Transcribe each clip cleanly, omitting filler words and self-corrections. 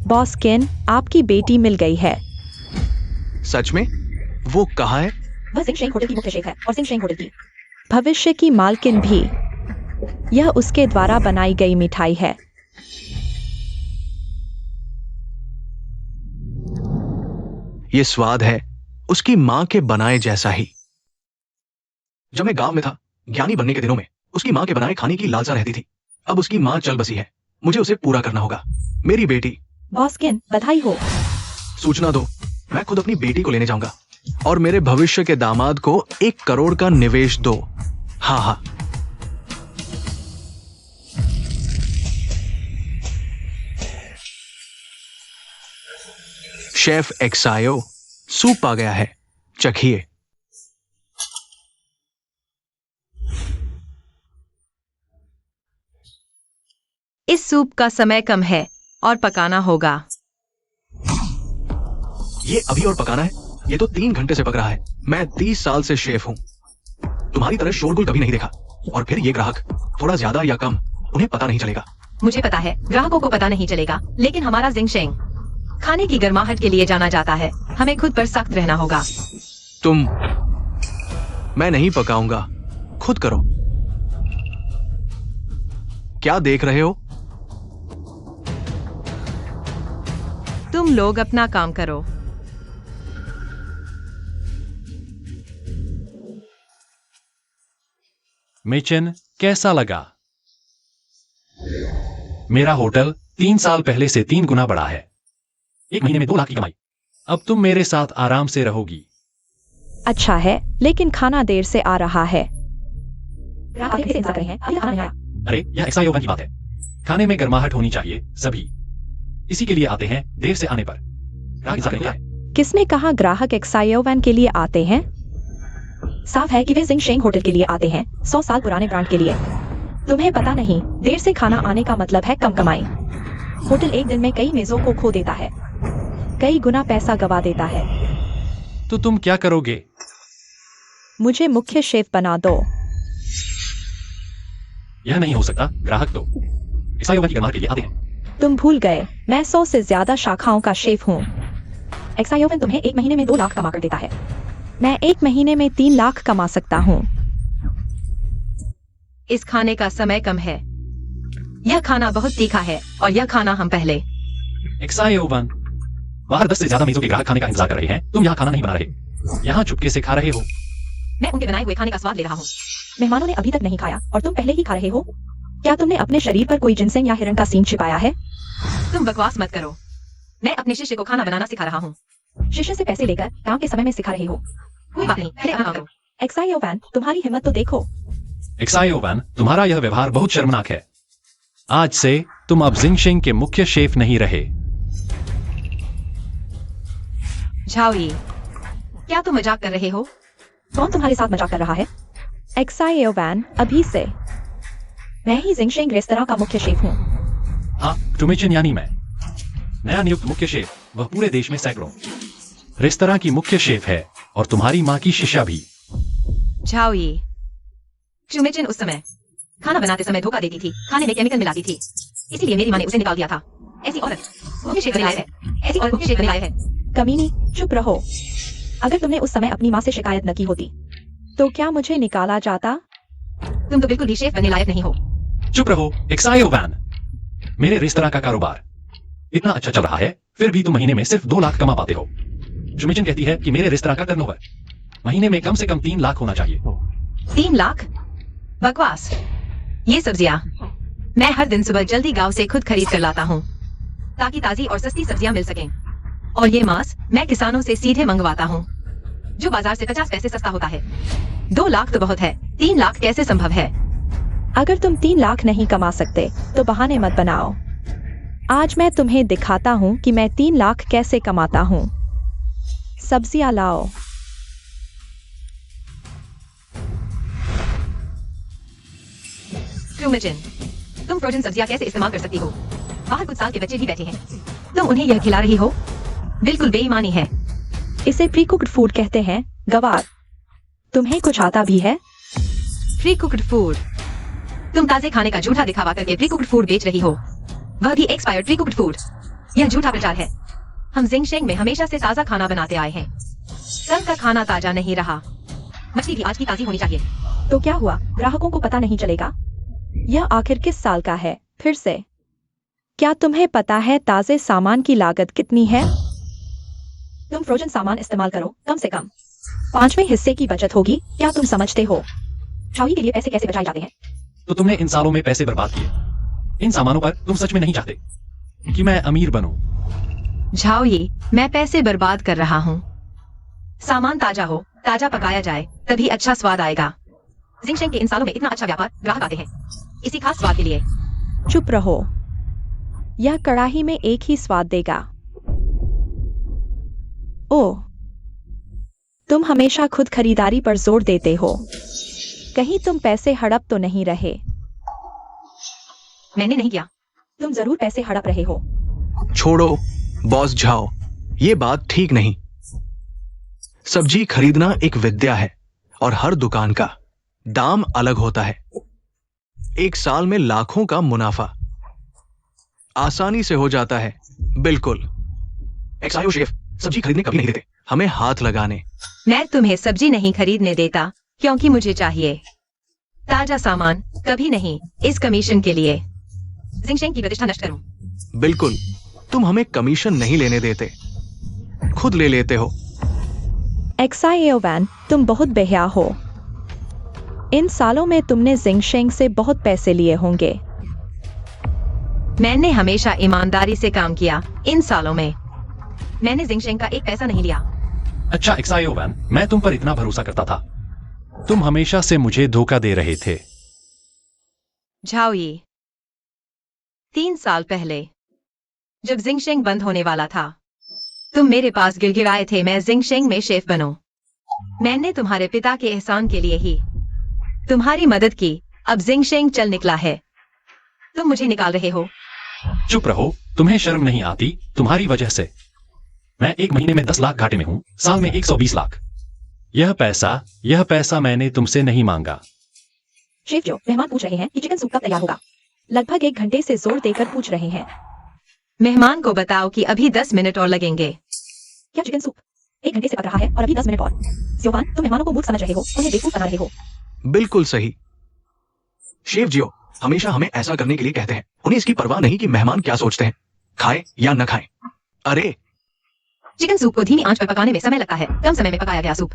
Boss केन, आपकी बेटी मिल गई है। सच में? वो कहाँ है? वह जिंगशेंग होटल की मुख्य शेफ है और जिंगशेंग होटल की भविष्य की मालकिन भी। यह उसके द्वारा बनाई गई मिठाई है। ये स्वाद है उसकी माँ के बनाए जैसा ही। जब मैं गांव में था, ज्ञानी बनने के दिनों में उसकी माँ के बनाए खाने की लालसा रहती थी। अब उसकी माँ चल बसी है, मुझे उसे पूरा करना होगा। मेरी बेटी। बॉस केन, बधाई हो। सूचना दो, मैं खुद अपनी बेटी को लेने जाऊंगा और मेरे भविष्य के दामाद को 1 करोड़ का निवेश दो। हाँ हाँ। शेफ एक्सायो, सूप आ गया है, चखिए। इस सूप का समय कम है और पकाना होगा। ये अभी और पकाना है? ये तो 3 घंटे से पक रहा है। मैं 30 साल से शेफ हूँ, तुम्हारी तरह शोरगुल कभी नहीं देखा। और फिर ये ग्राहक, थोड़ा ज्यादा या कम, उन्हें पता नहीं चलेगा। मुझे पता है, ग्राहकों को पता नहीं चलेगा, लेकिन हमारा जिंगशेंग खाने की गर्माहट के लिए जाना जाता है। हमें खुद पर सख्त रहना होगा। मैं नहीं पकाऊंगा, खुद करो। क्या देख रहे हो? तुम लोग अपना काम करो। मिचन, कैसा लगा? मेरा होटल 3 साल पहले से 3 गुना बड़ा है। 1 महीने में 2 लाख की कमाई। अब तुम मेरे साथ आराम से रहोगी। अच्छा है, लेकिन खाना देर से आ रहा है। ग्राहक अभी से इंतजार कर रहे हैं, अभी तक खाना नहीं आया। अरे, यह एक्सायोवन की बात है। खाने में गर्माहट होनी चाहिए, सभी इसी के लिए आते हैं। देर से आने पर ग्राहक इंतजार करेंगे। किसने कहा ग्राहक एक्सायोवन के लिए आते हैं? साफ है कि वे जिंगशेंग होटल के लिए आते हैं, 100 साल पुराने ब्रांड के लिए। तुम्हें पता नहीं, देर से खाना आने का मतलब है कम कमाई। होटल एक दिन में कई मेजों को खो देता है, कई गुना पैसा गवा देता है। तो तुम क्या करोगे? मुझे मुख्य शेफ बना दो। यह नहीं हो सकता। ग्राहक तो एक्सायोवन की गर्माहट के लिए आते हैं। तुम भूल गए, मैं 100 से ज्यादा शाखाओं का शेफ हूँ। एक्सायोवन तुम्हें 1 महीने में 2 लाख कमा कर देता है। मैं 1 महीने में 3 लाख कमा सकता हूँ। इस खाने का समय कम है। यह खाना बहुत तीखा है और यह खाना हम पहले। एक्सायोवन, बाहर 10 से ज्यादा मेजों के ग्राहक खाने का इंतजार कर रहे हैं। तुम यहाँ खाना नहीं बना रहे, यहाँ चुपके से खा रहे हो। मैं उनके बनाए हुए खाने का स्वाद ले रहा हूँ। मेहमानों ने अभी तक नहीं खाया और तुम पहले ही खा रहे हो। क्या तुमने अपने शरीर पर कोई जिनसेंग या हिरण का सींग छिपाया है? तुम बकवास मत करो। मैं अपने शिष्य को खाना बनाना सिखा रहा हूँ। शिष्य से पैसे लेकर काम के समय में सिखा रहे हो। कोई बात नहीं, पहले अपना काम करो। एक्सायोवन, तुम्हारी हिम्मत तो देखो। एक्सायोवन, तुम्हारा यह व्यवहार बहुत शर्मनाक है। आज से तुम अब जिंगशेंग के मुख्य शेफ नहीं रहे। झाओई, क्या तुम मजाक कर रहे हो? कौन तुम्हारे साथ मजाक कर रहा है? एक्सायोवन, अभी से मैं ही जिंगशेंग रेस्तरां का मुख्य शेफ हूँ। हाँ, टुमिचन यानी मैं, नया नियुक्त मुख्य शेफ। वह पूरे देश में सैकड़ों रेस्तरां की मुख्य शेफ है और तुम्हारी माँ की शिष्या भी। झाओई, चुमेचिन उस समय खाना बनाते समय धोखा देती थी, खाने में केमिकल मिलाती थी, इसीलिए मेरी माँ ने उसे निकाल दिया था। ऐसी औरत मुख्य शेफ बनने लायक है, ऐसी औरत मुख्य शेफ बनने लायक है। कमीनी, चुप रहो। अगर तुमने उस समय अपनी माँ से शिकायत न की होती तो क्या मुझे निकाला जाता? तुम तो बिल्कुल भी शेफ बनने लायक नहीं हो। चुप रहो एक्सायोवन। मेरे रेस्तरां का कारोबार इतना अच्छा चल रहा है, फिर भी तुम महीने में सिर्फ 2 लाख कमा पाते हो। चुमिचन कहती है कि मेरे रेस्तरां का टर्नओवर महीने में कम से कम 3 लाख होना चाहिए। 3 लाख? बकवास। ये सब्जियां मैं हर दिन सुबह जल्दी गांव से खुद खरीद कर लाता हूँ, ताकि ताजी और सस्ती सब्जियां मिल सकें। और ये मांस मैं किसानों से सीधे मंगवाता हूँ, जो बाजार से 50 पैसे सस्ता होता है। 2 लाख तो बहुत है, 3 लाख कैसे संभव है? अगर तुम 3 लाख नहीं कमा सकते तो बहाने मत बनाओ। आज मैं तुम्हें दिखाता हूँ कि मैं 3 लाख कैसे कमाता हूँ। सब्जियां लाओ। ट्रूमिचन, तुम फ्रोजन सब्जियां कैसे इस्तेमाल कर सकती हो? बाहर कुछ साल के बच्चे भी बैठे हैं, तुम उन्हें यह खिला रही हो? बिल्कुल बेईमानी है। इसे प्री कुक्ड फूड कहते हैं, गवार। तुम्हें कुछ आता भी है? Pre cooked food? तुम ताजे खाने का झूठा दिखावा करके प्री कुक्ड फूड बेच रही हो, वह भी एक्सपायर्ड प्री कुक्ड फूड। यह झूठा प्रचार है। हम जिंगशेंग में हमेशा से ताज़ा खाना बनाते आए हैं। कल का खाना ताजा नहीं रहा। मछली भी आज की ताज़ी होनी चाहिए। तो क्या हुआ, ग्राहकों को पता नहीं चलेगा? यह आखिर किस साल का है? फिर से, क्या तुम्हें पता है ताज़े सामान की लागत कितनी है? तुम फ्रोजन सामान इस्तेमाल करो, कम से कम 5वें हिस्से की बचत होगी, क्या तुम समझते हो? छावनी के लिए पैसे कैसे बचाए जाते हैं? तो तुमने इन सालों में पैसे बर्बाद किए इन सामानों पर। तुम सच में नहीं चाहते कि मैं अमीर बनूं। झाओई, मैं पैसे बर्बाद कर रहा हूँ। सामान ताजा हो, ताजा पकाया जाए, तभी अच्छा स्वाद आएगा। जिंगशेंग के इन सालों में इतना अच्छा व्यापार, ग्राहक आते हैं इसी खास स्वाद के लिए। चुप रहो, यह कड़ाही में एक ही स्वाद देगा। ओह, तुम हमेशा खुद खरीदारी पर जोर देते हो। कहीं तुम पैसे हड़प तो नहीं रहे? मैंने नहीं किया। तुम जरूर पैसे हड़प रहे हो। छोड़ो बॉस झाओ, ये बात ठीक नहीं। सब्जी खरीदना एक विद्या है और हर दुकान का दाम अलग होता है। एक साल में लाखों का मुनाफा आसानी से हो जाता है। बिल्कुल। एक्सायो शेफ सब्जी खरीदने कभी नहीं देते, हमें हाथ लगाने। मैं तुम्हें सब्जी नहीं खरीदने देता क्योंकि मुझे चाहिए ताजा सामान, कभी नहीं इस कमीशन के लिए। जिंगशेंग की प्रतिष्ठा नष्ट करूं? बिल्कुल, तुम हमें कमीशन नहीं लेने देते, खुद ले लेते हो। एक्सायो वैन, तुम बहुत बेहया हो। इन सालों में तुमने जिंगशेंग से बहुत पैसे लिए होंगे। मैंने हमेशा ईमानदारी से काम किया इन सालों में। मैंने जिंगशेंग का एक पैसा नहीं लिया। अच्छा एक्सायो वैन, मैं तुम पर इतना भरोसा करता था। तुम हमेशा से मुझे धोखा दे रहे थे। झाओई, 3 साल पहले जब जिंगशेंग बंद होने वाला था, तुम मेरे पास गिड़गिड़ाए थे मैं जिंगशेंग में शेफ बनूं। मैंने तुम्हारे पिता के एहसान के लिए ही तुम्हारी मदद की। अब जिंगशेंग चल निकला है। तुम मुझे निकाल रहे हो। चुप रहो, तुम्हें शर्म नहीं आती? तुम्हारी वजह से मैं 1 महीने में 10 लाख घाटे में हूं, साल में 120 लाख। यह पैसा मैंने तुमसे नहीं मांगा। शेफ जो, मेहमान पूछ रहे हैं कि चिकन सूप कब तैयार होगा। लगभग 1 घंटे से जोर देकर पूछ रहे हैं। मेहमान को बताओ कि अभी 10 मिनट और लगेंगे। क्या चिकन सूप 1 घंटे से पक रहा है और अभी 10 मिनट और? सियोवान, तुम मेहमानों को मूर्ख समझ रहे हो, उन्हें बेवकूफ बना रहे हो। बिल्कुल सही। शेफ जियो हमेशा हमें ऐसा करने के लिए कहते हैं। उन्हें इसकी परवाह नहीं कि मेहमान क्या सोचते हैं, खाए या न खाए। अरे चिकन सूप को धीमी आंच पर पकाने में समय लगता है। कम समय में पकाया गया सूप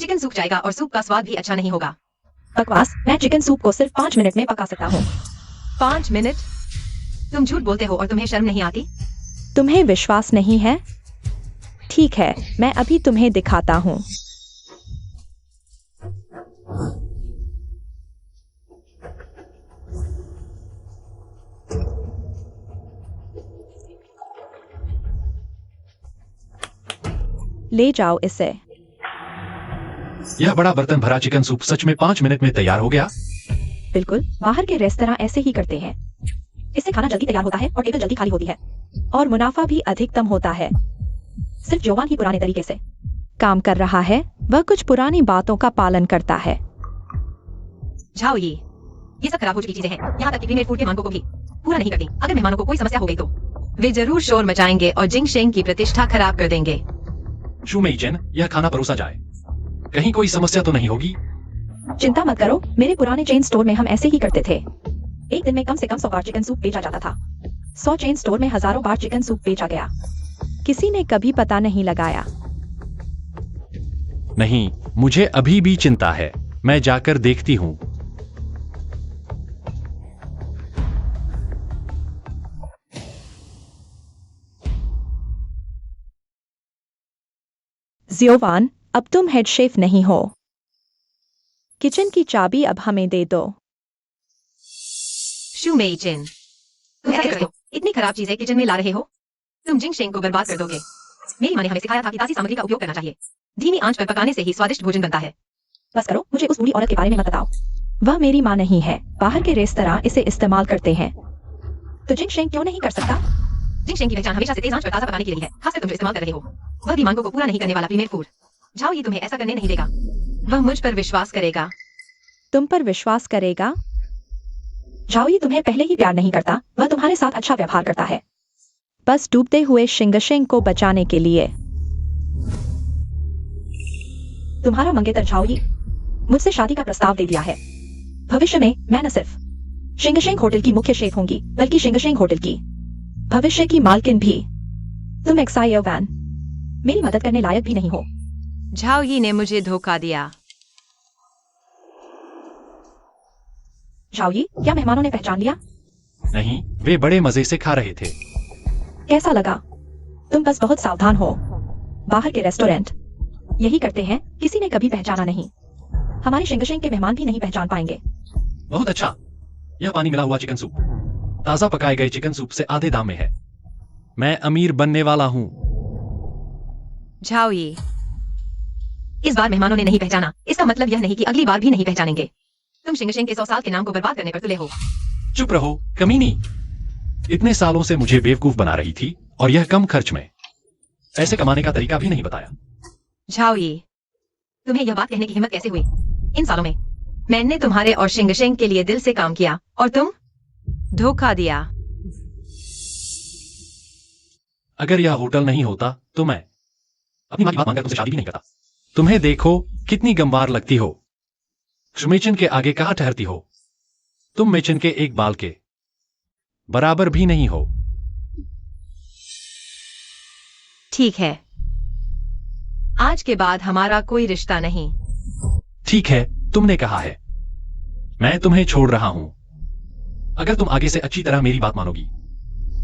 चिकन सूख जाएगा और सूप का स्वाद भी अच्छा नहीं होगा। बकवास, मैं चिकन सूप को सिर्फ 5 मिनट में पका सकता हूँ। 5 मिनट? तुम झूठ बोलते हो और तुम्हें शर्म नहीं आती? तुम्हें विश्वास नहीं है? ठीक है, मैं अभी तुम्हें दिखाता हूँ। ले जाओ इसे। यह बड़ा बर्तन भरा चिकन सूप सच में 5 मिनट में तैयार हो गया? बिल्कुल, बाहर के रेस्तरां ऐसे ही करते हैं। इससे खाना जल्दी तैयार होता है और टेबल जल्दी खाली होती है। और मुनाफा भी अधिकतम होता है। सिर्फ जोवान ही पुराने तरीके से काम कर रहा है। वह कुछ पुरानी बातों का पालन करता है। झाओई, ये सब खराब हो चुकी चीजें हैं, यहाँ तक कि प्रीमेड फूड के मानकों को भी पूरा नहीं करती। अगर मेहमानों को कोई समस्या हो गई तो वे जरूर शोर मचाएंगे और जिंगशेंग की प्रतिष्ठा खराब कर देंगे। शू मेइचेन, यह खाना परोसा जाए, कहीं कोई समस्या तो नहीं होगी? चिंता मत करो, मेरे पुराने चेन स्टोर में हम ऐसे ही करते थे। एक दिन में कम से कम 100 बार चिकन सूप बेचा जाता था। 100 चेन स्टोर में हजारों बार चिकन सूप बेचा गया। किसी ने कभी पता नहीं लगाया। नहीं, मुझे अभी भी चिंता है। मैं जाकर देखती हूँ। जियोवान, अब तुम हेड शेफ नहीं हो। किचन की चाबी अब हमें दे दो। शू मेइचेन, तुम ऐसा करते हो? इतनी खराब चीजें किचन में ला रहे हो? तुम जिंगशेंग को बर्बाद कर दोगे। मेरी माँ ने हमें सिखाया था कि ताजी सामग्री का उपयोग करना चाहिए। धीमी आंच पर पकाने से ही स्वादिष्ट भोजन बनता है। बस करो, मुझे उस बूढ़ी औरत के बारे में मत बताओ। वह मेरी माँ नहीं है। बाहर के रेस्तरां इसे इस्तेमाल करते हैं। तो जिंगशेंग क्यों नहीं कर सकता? जिंगशेंग की पहचान हमेशा से तेज आंच पर ताजा पकाने के लिए है, खासकर तुम जो इस्तेमाल कर रहे हो। वह भी मांगों को पूरा नहीं करने वाला प्रीमियर फूड। झाओ, ये तुम्हें ऐसा करने नहीं देगा। वह मुझ पर विश्वास करेगा। तुम पर विश्वास करेगा? झाओ, ये तुम्हें पहले ही प्यार नहीं करता। वह तुम्हारे साथ अच्छा व्यवहार करता है। बस डूबते हुए शिंगशेंग को बचाने के लिए। तुम्हारा मंगेतर झाओ यी मुझसे शादी का प्रस्ताव दे दिया है। भविष्य में मैं न सिर्फ शिंगशेंग होटल की मुख्य शेफ होंगी, बल्कि शिंगशेंग होटल की भविष्य की मालकिन भी। तुम एक्साइयो वैन मेरी मदद करने लायक भी नहीं हो। झाओ यी ने मुझे धोखा दिया। झाओ यी, क्या मेहमानों ने पहचान लिया? नहीं, वे बड़े मजे से खा रहे थे। कैसा लगा? तुम बस बहुत सावधान हो। बाहर के रेस्टोरेंट यही करते हैं, किसी ने कभी पहचाना नहीं। हमारे शिंगशेंग के मेहमान भी नहीं पहचान पाएंगे। बहुत अच्छा। यह पानी मिला हुआ चिकन सूप ताजा पकाए गए चिकन सूप से आधे दाम में है। मैं अमीर बनने वाला हूँ। झाओ यी, इस बार मेहमानों ने नहीं पहचाना, इसका मतलब यह नहीं कि अगली बार भी नहीं पहचानेंगे। तुम शिंगशेंग के 100 साल के नाम को बर्बाद करने पर तुले हो। चुप रहो, कमीनी। इतने सालों से मुझे बेवकूफ बना रही थी, और यह कम खर्च में। ऐसे कमाने का तरीका भी नहीं बताया। झाओ यी, तुम्हें यह बात कहने की हिम्मत कैसे हुई? इन सालों में मैंने तुम्हारे और शिंगशेंग के लिए दिल से काम किया, और तुम धोखा दिया। अगर यह होटल नहीं होता तो मैं अपनी मां की बात मानकर तुमसे शादी भी नहीं करता। तुम्हें देखो कितनी गंवार लगती हो। शुमेचन के आगे कहां ठहरती हो? तुम मेचन के एक बाल के बराबर भी नहीं हो। ठीक है, आज के बाद हमारा कोई रिश्ता नहीं। ठीक है, तुमने कहा है। मैं तुम्हें छोड़ रहा हूं। अगर तुम आगे से अच्छी तरह मेरी बात मानोगी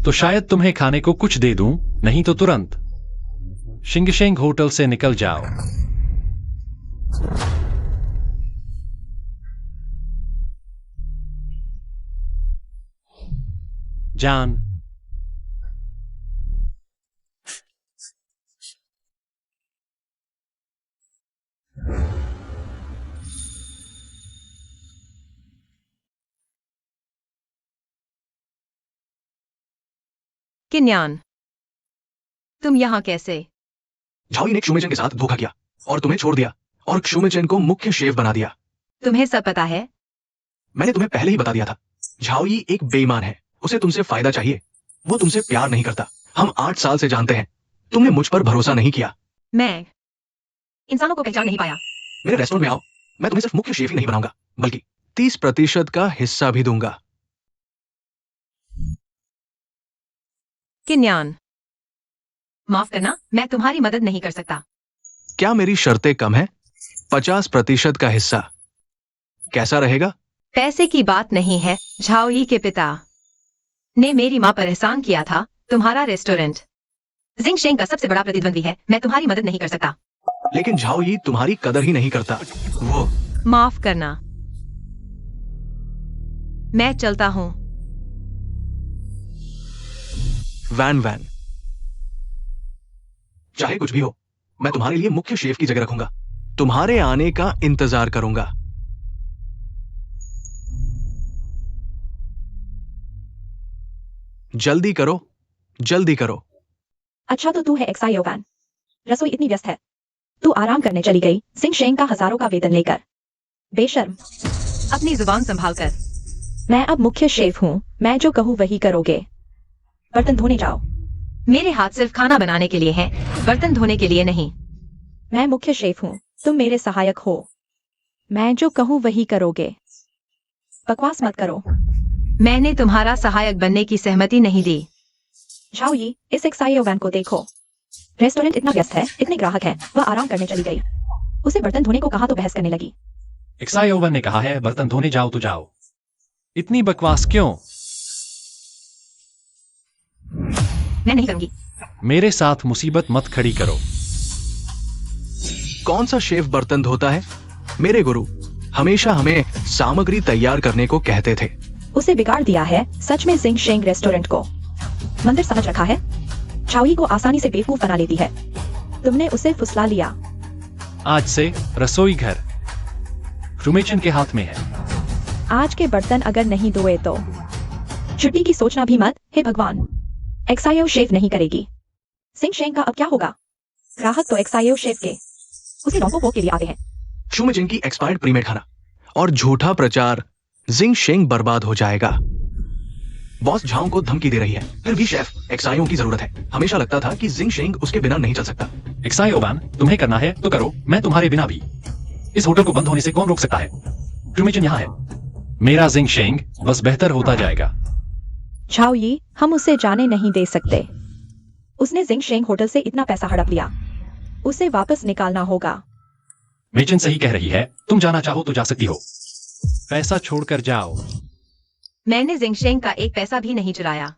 तो शायद तुम्हें खाने को कुछ दे दूं, नहीं तो तुरंत शिंगशेंग होटल से निकल जाओ। जान। किन्यान, तुम यहाँ कैसे? झाओ यी ने क्षुमेचन के साथ धोखा किया और तुम्हें छोड़ दिया और क्षुमेचन को मुख्य शेफ बना दिया। तुम्हें सब पता है? मैंने तुम्हें पहले ही बता दिया था। झाओ यी एक बेईमान है, उसे तुमसे फायदा चाहिए। वो तुमसे प्यार नहीं करता। हम 8 साल से जानते हैं। तुमने मुझ पर भरोसा नहीं किया। मैं इंसानों को पहचान नहीं पाया। मेरे रेस्टोरेंट में आओ, मैं तुम्हें सिर्फ मुख्य शेफ ही नहीं बनाऊंगा, बल्कि 30% का हिस्सा भी दूंगा। किन्यान, माफ करना, मैं तुम्हारी मदद नहीं कर सकता। क्या मेरी शर्तें कम है? 50% का हिस्सा कैसा रहेगा? पैसे की बात नहीं है। झाओ यी के पिता ने मेरी मां पर एहसान किया था। तुम्हारा रेस्टोरेंट जिंगशेंग का सबसे बड़ा प्रतिद्वंदी है। मैं तुम्हारी मदद नहीं कर सकता। लेकिन झाओ यी तुम्हारी कदर ही नहीं करता। वो माफ करना, मैं चलता हूं। वैन वैन, चाहे कुछ भी हो, मैं तुम्हारे लिए मुख्य शेफ की जगह रखूंगा। तुम्हारे आने का इंतजार करूंगा। जल्दी करो, जल्दी करो। अच्छा तो तू है एक्साइयो वैन। रसोई इतनी व्यस्त है, तू आराम करने चली गई जिंगशेंग का हजारों का वेतन लेकर। बेशर्म। अपनी जुबान संभाल कर। मैं अब मुख्य शेफ हूँ, मैं जो कहूँ वही करोगे। बर्तन धोने जाओ। मेरे हाथ सिर्फ खाना बनाने के लिए हैं, बर्तन धोने के लिए नहीं। मैं मुख्य शेफ हूँ, तुम मेरे सहायक हो। मैं जो कहूँ वही करोगे। बकवास मत करो। मैंने तुम्हारा सहायक बनने की सहमति नहीं दी। झाओ यी, इस एक्साइयो वैन को देखो। रेस्टोरेंट इतना व्यस्त है, इतने ग्राहक हैं, वह आराम करने चली गई। उसे बर्तन धोने को कहा तो बहस करने लगी। एक्सायोवन ने कहा है बर्तन धोने जाओ तो जाओ। इतनी बकवास क्यों? मैं नहीं करूंगी। मेरे साथ मुसीबत मत खड़ी करो। कौन सा शेफ बर्तन धोता है? मेरे गुरु हमेशा हमें सामग्री तैयार करने को कहते थे। उसे बिगाड़ दिया है सच में जिंगशेंग रेस्टोरेंट को। मंदिर समझ रखा है। झाओ यी को आसानी से बेवकूफ बना लेती है। तुमने उसे फुसला लिया। आज से रसोई घर रुमेचन के हाथ में है। आज के बर्तन अगर नहीं धोए तो छुट्टी की सोचना भी मत। हे भगवान, एक्सायो शेफ नहीं करेगी। जिंगशेंग का अब क्या होगा? ग्राहक तो एक्सायो शेफ के उसे डोंको पोक के लिए आते हैं। शुमेजिन की एक्सपायर्ड प्रीमेड खाना और झूठा प्रचार जिंगशेंग बर्बाद हो जाएगा। बॉस झाओ को धमकी दे रही है, फिर भी शेफ एक्साइयों की जरूरत है। हमेशा लगता था कि जिंग शेंग उसके बिना नहीं चल सकता। एक्सायो वैन, तुम्हें करना है तो करो, मैं तुम्हारे बिना भी। इस होटल को बंद होने से कौन रोक सकता है? क्रूमेचन यहाँ है। मेरा जिंग शेंग बस बेहतर होता जाएगा। झाओ यी, हम उसे जाने नहीं दे सकते। उसने जिंग शेंग होटल से इतना पैसा हड़प लिया, उसे वापस निकालना होगा। मेचन सही कह रही है, तुम जाना चाहो तो जा सकती हो। पैसा छोड़कर जाओ। मैंने जिंगशेंग का एक पैसा भी नहीं चुराया।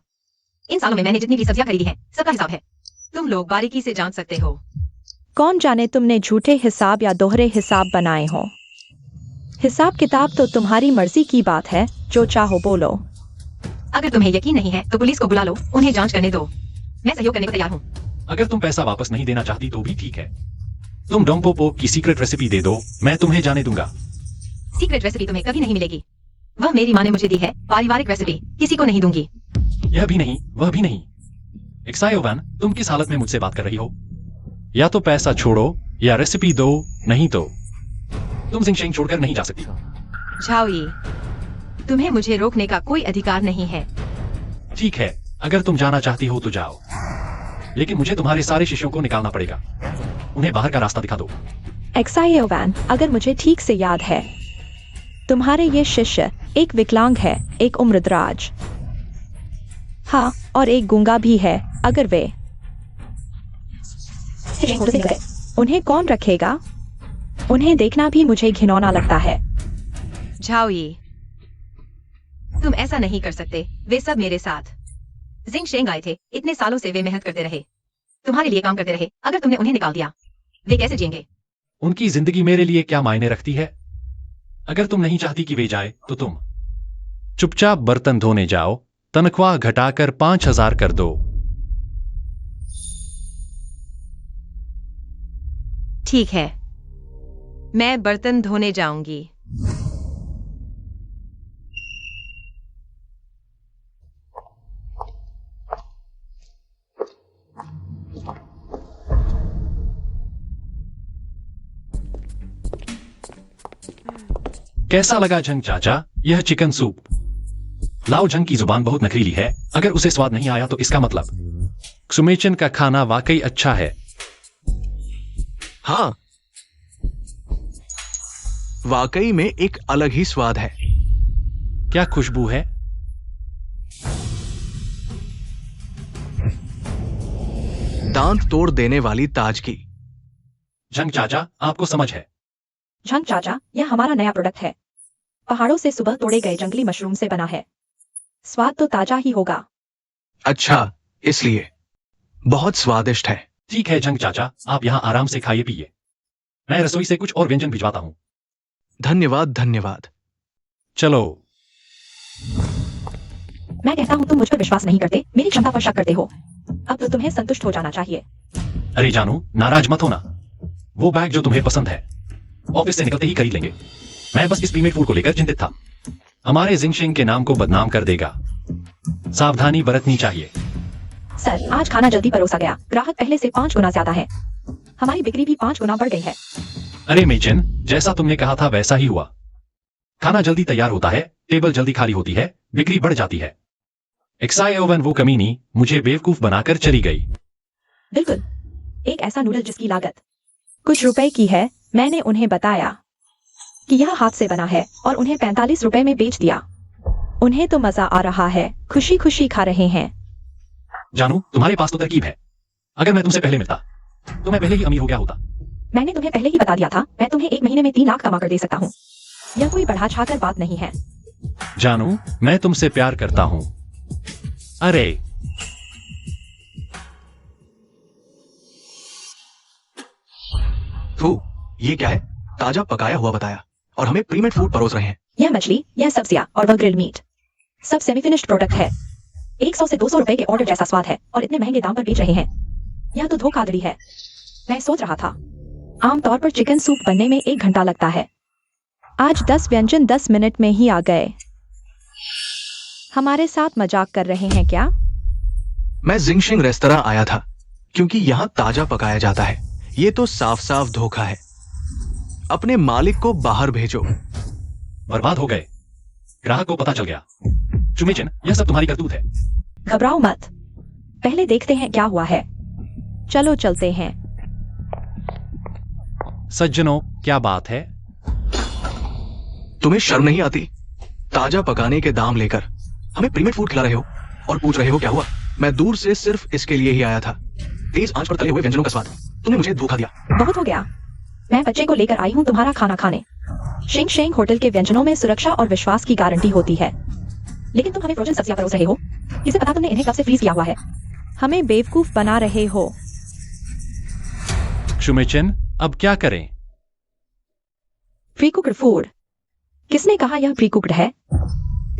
इन सालों में मैंने जितनी भी सब्जियां खरीदी हैं, सबका हिसाब है। तुम लोग बारीकी से जान सकते हो। कौन जाने तुमने झूठे हिसाब या दोहरे हिसाब बनाए हो। हिसाब किताब तो तुम्हारी मर्जी की बात है, जो चाहो बोलो। अगर तुम्हें यकीन नहीं है तो पुलिस को बुला लो, उन्हें जांच करने दो। मैं सहयोग करने को तैयार हूँ। अगर तुम पैसा वापस नहीं देना चाहती तो भी ठीक है। तुम डोंगपोपो की सीक्रेट रेसिपी दे दो, मैं तुम्हें जाने दूंगा। सीक्रेट रेसिपी तुम्हें कभी नहीं मिलेगी। वह मेरी माँ ने मुझे दी है, पारिवारिक रेसिपी किसी को नहीं दूंगी। यह भी नहीं, वह भी नहीं। एक्सायो वैन, तुम किस हालत में मुझसे बात कर रही हो? या तो पैसा छोड़ो या रेसिपी दो, नहीं तो तुम जिंगशेंग छोड़कर नहीं जा सकती। झाओ यी, तुम्हें मुझे रोकने का कोई अधिकार नहीं है। ठीक है, अगर तुम जाना चाहती हो तो जाओ, लेकिन मुझे तुम्हारे सारे शिष्यों को निकालना पड़ेगा। उन्हें बाहर का रास्ता दिखा दो। एक्सायो वैन, अगर मुझे ठीक से याद है, तुम्हारे ये शिष्य एक विकलांग है, एक उम्रदराज, हाँ, और एक गूंगा भी है। अगर वे उन्हें कौन रखेगा? उन्हें देखना भी मुझे घिनौना लगता है। झाओ यी, तुम ऐसा नहीं कर सकते। वे सब मेरे साथ जिंगशेंग आए थे, इतने सालों से वे मेहनत करते रहे, तुम्हारे लिए काम करते रहे। अगर तुमने उन्हें निकाल दिया, वे कैसे जिएंगे? उनकी जिंदगी मेरे लिए क्या मायने रखती है? अगर तुम नहीं चाहती कि वे जाए तो तुम चुपचाप बर्तन धोने जाओ, तनख्वाह घटाकर 5,000 कर दो। ठीक है, मैं बर्तन धोने जाऊंगी। कैसा लगा झंग चाचा यह चिकन सूप? लाओ झंग की जुबान बहुत नखरीली है, अगर उसे स्वाद नहीं आया तो इसका मतलब सुमेचन का खाना वाकई अच्छा है। हाँ, वाकई में एक अलग ही स्वाद है। क्या खुशबू है? दांत तोड़ देने वाली ताजगी। झंग चाचा, आपको समझ है? झंग चाचा, यह हमारा नया प्रोडक्ट है। पहाड़ों से सुबह तोड़े गए जंगली मशरूम से बना है। स्वाद तो ताजा ही होगा। अच्छा, इसलिए बहुत स्वादिष्ट है। ठीक है झंग चाचा, आप यहाँ आराम से खाइए पिए। मैं रसोई से कुछ और व्यंजन भिजवाता हूँ। धन्यवाद धन्यवाद। चलो। मैं कहता हूँ तुम मुझ पर विश्वास नहीं करते, मेरी क्षमता पर शक करते हो। अब तो तुम्हें संतुष्ट हो जाना चाहिए। अरे जानू, नाराज मत होना। वो बैग जो तुम्हें पसंद है ऑफिस से निकलते ही खरीद लेंगे। मैं बस इस प्रीमेड फूड को लेकर चिंतित था। हमारे जिंगशेंग के नाम को बदनाम कर देगा। सावधानी बरतनी चाहिए। सर, आज खाना जल्दी परोसा गया। ग्राहक पहले से 5 गुना ज्यादा है। हमारी बिक्री भी 5 गुना बढ़ गई है। अरे मेचन, जैसा तुमने कहा था वैसा ही हुआ। खाना जल्दी तैयार होता है, टेबल जल्दी खाली होती है, बिक्री बढ़ जाती है। एक्सायोवन वो कमीनी मुझे बेवकूफ बनाकर चली गई। बिल्कुल, एक ऐसा नूडल जिसकी लागत कुछ रुपए की है। मैंने उन्हें बताया कि यह हाथ से बना है और उन्हें 45 रुपए में बेच दिया। उन्हें तो मजा आ रहा है, खुशी खुशी खा रहे हैं। जानू, तुम्हारे पास तो तरकीब है। अगर मैं तुमसे पहले मिलता तो मैं पहले ही अमीर हो गया होता। मैंने तुम्हें पहले ही बता दिया था, मैं तुम्हें 1 महीने में 3 लाख कमा कर दे सकता हूँ। यह कोई बढ़ा छाकर बात नहीं है। जानू, मैं तुमसे प्यार करता हूँ। अरे थू, ये क्या है? ताजा पकाया हुआ बताया और हमें प्रीमेड फूड परोस रहे हैं। यह मछली, यह सब्जियां और वह ग्रिल्ड मीट, सब सेमी फिनिश्ड प्रोडक्ट है। 100 से 200 रुपए के ऑर्डर जैसा स्वाद है और इतने महंगे दाम पर बेच रहे हैं। यह तो धोखाधड़ी है। मैं सोच रहा था, आमतौर पर चिकन सूप बनने में 1 घंटा लगता है। आज 10 व्यंजन 10 मिनट में ही आ गए। हमारे साथ मजाक कर रहे हैं क्या? मैं जिंगशिंग रेस्तरां आया था क्योंकि यहाँ ताजा पकाया जाता है। ये तो साफ साफ धोखा है। अपने मालिक को बाहर भेजो। बर्बाद हो गए। ग्राहक को पता चल गया। शुमेचिन, यह सब तुम्हारी करतूत है। घबराओ मत, पहले देखते हैं क्या हुआ है। चलो चलते हैं। सज्जनों, क्या बात है? तुम्हें शर्म नहीं आती? ताजा पकाने के दाम लेकर हमें प्रीमियम फूड खिला रहे हो और पूछ रहे हो क्या हुआ? मैं दूर से सिर्फ इसके लिए ही आया था, तेज आंच पर तले हुए व्यंजनों का स्वाद। तुमने मुझे धोखा दिया। बहुत हो गया, मैं बच्चे को लेकर आई हूँ तुम्हारा खाना खाने। शिंग शेंग होटल के व्यंजनों में सुरक्षा और विश्वास की गारंटी होती है, लेकिन तुम हमें फ्रोजन सब्जियां परोस रहे हो। किसे पता तुमने इन्हें कब से फ्रीज किया हुआ है। हमें बेवकूफ बना रहे हो। शुमेचिन, अब क्या करें? Pre cooked food? किसने कहा यह प्री कुक्ड है?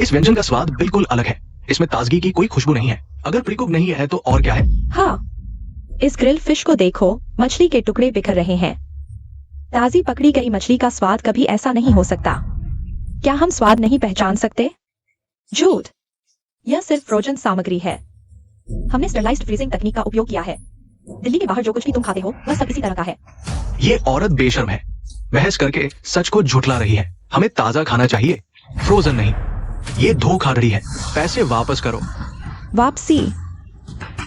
इस व्यंजन का स्वाद बिल्कुल अलग है, इसमें ताजगी की कोई खुशबू नहीं है। अगर प्री कुक नहीं है तो और क्या है? हाँ, इस ग्रिल फिश को देखो, मछली के टुकड़े बिखर रहे हैं। ताजी पकड़ी गई मछली का स्वाद कभी ऐसा नहीं हो सकता। क्या हम स्वाद नहीं पहचान सकते? झूठ, यह सिर्फ फ्रोजन सामग्री है। हमने स्टरलाइज्ड फ्रीजिंग तकनीक का उपयोग किया है। दिल्ली के बाहर जो कुछ भी तुम खाते हो वह सब इसी तरह का है। ये औरत बेशर्म है, बहस करके सच को झुठला रही है। हमें ताजा खाना चाहिए, फ्रोजन नहीं। ये धोखाधड़ी है। पैसे वापस करो। वापसी?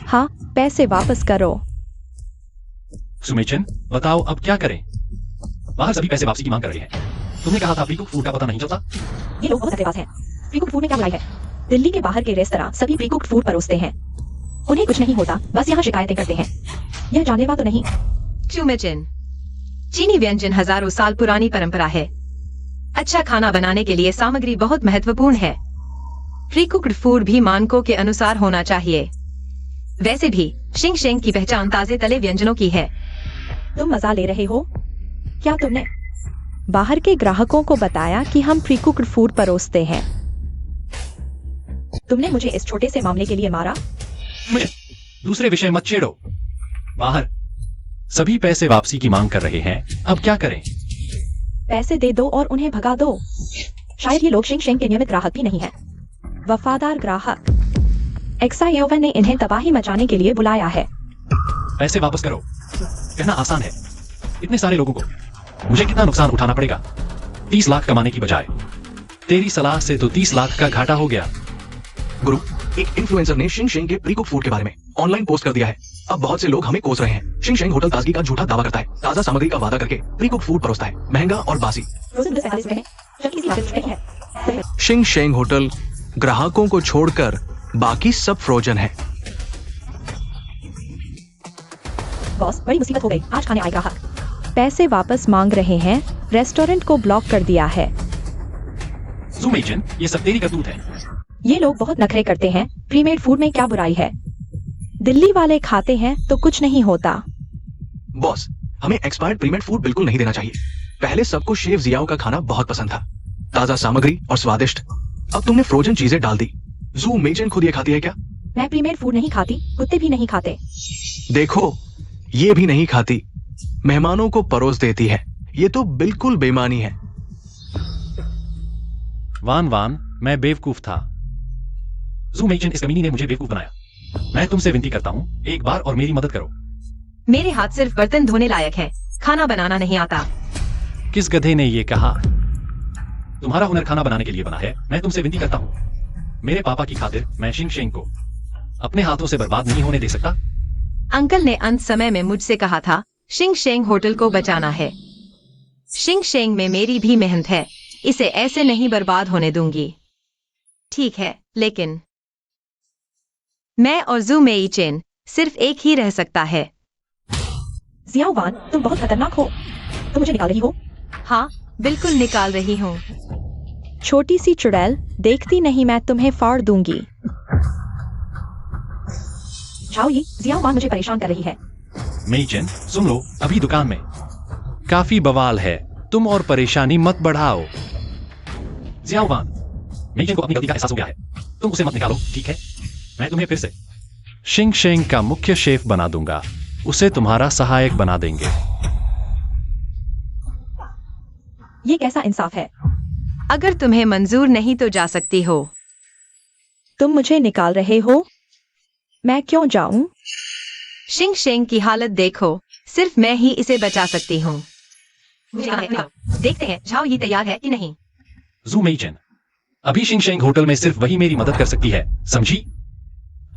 हाँ, पैसे वापस करो। सुमेचिन, बताओ अब क्या करें? बाहर सभी पैसे वापसी की मांग कर रहे हैं। तुमने कहा था प्री कुक फूड का पता नहीं चलता। ये लोग बहुत धोखेबाज हैं। प्री कुक्ड फूड में क्या बुराई है? दिल्ली के बाहर के रेस्तरां सभी प्री कुक्ड फूड परोसते हैं। उन्हें कुछ नहीं होता, बस यहाँ शिकायतें करते हैं। यह जानलेवा तो नहीं? शुमेचिन, चीनी व्यंजन हजारों साल पुरानी परंपरा है। अच्छा खाना बनाने के लिए सामग्री बहुत महत्वपूर्ण है। प्री कुक्ड फूड भी मानकों के अनुसार होना चाहिए। वैसे भी शिंग शेंग की पहचान ताजे तले व्यंजनों की है। तुम मजा ले रहे हो? क्या तुमने बाहर के ग्राहकों को बताया कि हम प्री कुक्ड फूड परोसते हैं? तुमने मुझे इस छोटे से मामले के लिए मारा? मुझे दूसरे विषय मत छेड़ो। बाहर सभी पैसे वापसी की मांग कर रहे हैं, अब क्या करें? पैसे दे दो और उन्हें भगा दो। शायद ये लोग शिंग शेंग के नियमित ग्राहक भी नहीं है। वफादार ग्राहक। एक्सायोवन ने इन्हें तबाही मचाने के लिए बुलाया है। पैसे वापस करो। कहना आसान है, इतने सारे लोगों को मुझे कितना नुकसान उठाना पड़ेगा? 30 लाख कमाने की बजाय तेरी सलाह से तो 30 लाख का घाटा हो गया। गुरु, एक इन्फ्लुएंसर ने शिंग शेंग के प्री कुक फूड के बारे में ऑनलाइन पोस्ट कर दिया है। अब बहुत से लोग हमें कोस रहे हैं। शिंग शेंग होटल ताजगी का झूठा दावा करता है, ताजा सामग्री का वादा करके प्री कुक फूड परोसता है, महंगा और बासी। शिंग शेंग होटल ग्राहकों को छोड़कर बाकी सब फ्रोजन है। बॉस, बड़ी मुसीबत हो गई, आज खाने आए ग्राहक पैसे वापस मांग रहे हैं। रेस्टोरेंट को ब्लॉक कर दिया है। सुमेचिन, ये सब तेरी करतूत है। ये लोग बहुत नखरे करते हैं। प्रीमेड फूड में क्या बुराई है? दिल्ली वाले खाते हैं तो कुछ नहीं होता। बॉस, हमें एक्सपायर्ड प्रीमेड फूड बिल्कुल नहीं देना चाहिए। पहले सबको शेफ जियाओ का खाना बहुत पसंद था, ताजा सामग्री और स्वादिष्ट। अब तुमने फ्रोजन चीजें डाल दी। जू मेजन खुद ये खाती है क्या? मैं प्रीमेड फूड नहीं खाती, कुत्ते भी नहीं खाते। देखो, ये भी नहीं खाती, मेहमानों को परोस देती है। ये तो बिल्कुल बेईमानी है। वान, मैं बेवकूफ था। ज़ूमेचिन, इस कमीनी ने मुझे बेवकूफ बनाया। मैं तुमसे विनती करता हूँ, एक बार और मेरी मदद करो। मेरे हाथ सिर्फ बर्तन धोने लायक है, खाना बनाना नहीं आता। किस गधे ने ये कहा? तुम्हारा हुनर खाना बनाने के लिए बना है। मैं तुमसे विनती करता हूँ, मेरे पापा की खातिर मैं शिंग शेंग को अपने हाथों से बर्बाद नहीं होने दे सकता। अंकल ने अंत समय में मुझसे कहा था, शिंग शेंग होटल को बचाना है। शिंग शेंग में मेरी भी मेहनत है, इसे ऐसे नहीं बर्बाद होने दूंगी। ठीक है, लेकिन मैं और जू मेइचेन सिर्फ एक ही रह सकता है। जियाओ वान, तुम बहुत खतरनाक हो। तुम मुझे निकाल रही हो? हाँ, बिल्कुल निकाल रही हूँ। छोटी सी चुड़ैल, देखती नहीं मैं तुम्हें फाड़ दूंगी। झाओई, जियाओ वान मुझे परेशान कर रही है। मेइचेन, सुन लो, अभी दुकान में काफी बवाल है, तुम और परेशानी मत बढ़ाओ। जियाओ वान, मेइचेन को अपनी गलती का एहसास हो गया है, तुम उसे मत निकालो, ठीक है? मैं तुम्हें फिर से शिंग शेंग का मुख्य शेफ बना दूंगा, उसे तुम्हारा सहायक बना देंगे। ये कैसा इंसाफ है? अगर तुम्हें मंजूर नहीं तो जा सकती हो। तुम मुझे निकाल रहे हो? मैं क्यों जाऊं? शिंग शेंग की हालत देखो, सिर्फ मैं ही इसे बचा सकती हूँ। देखते हैं झाओ ये तैयार है कि नहीं। ज़ू मेइचेन, अभी शिंगशेंग होटल में सिर्फ वही मेरी मदद कर सकती है, समझी?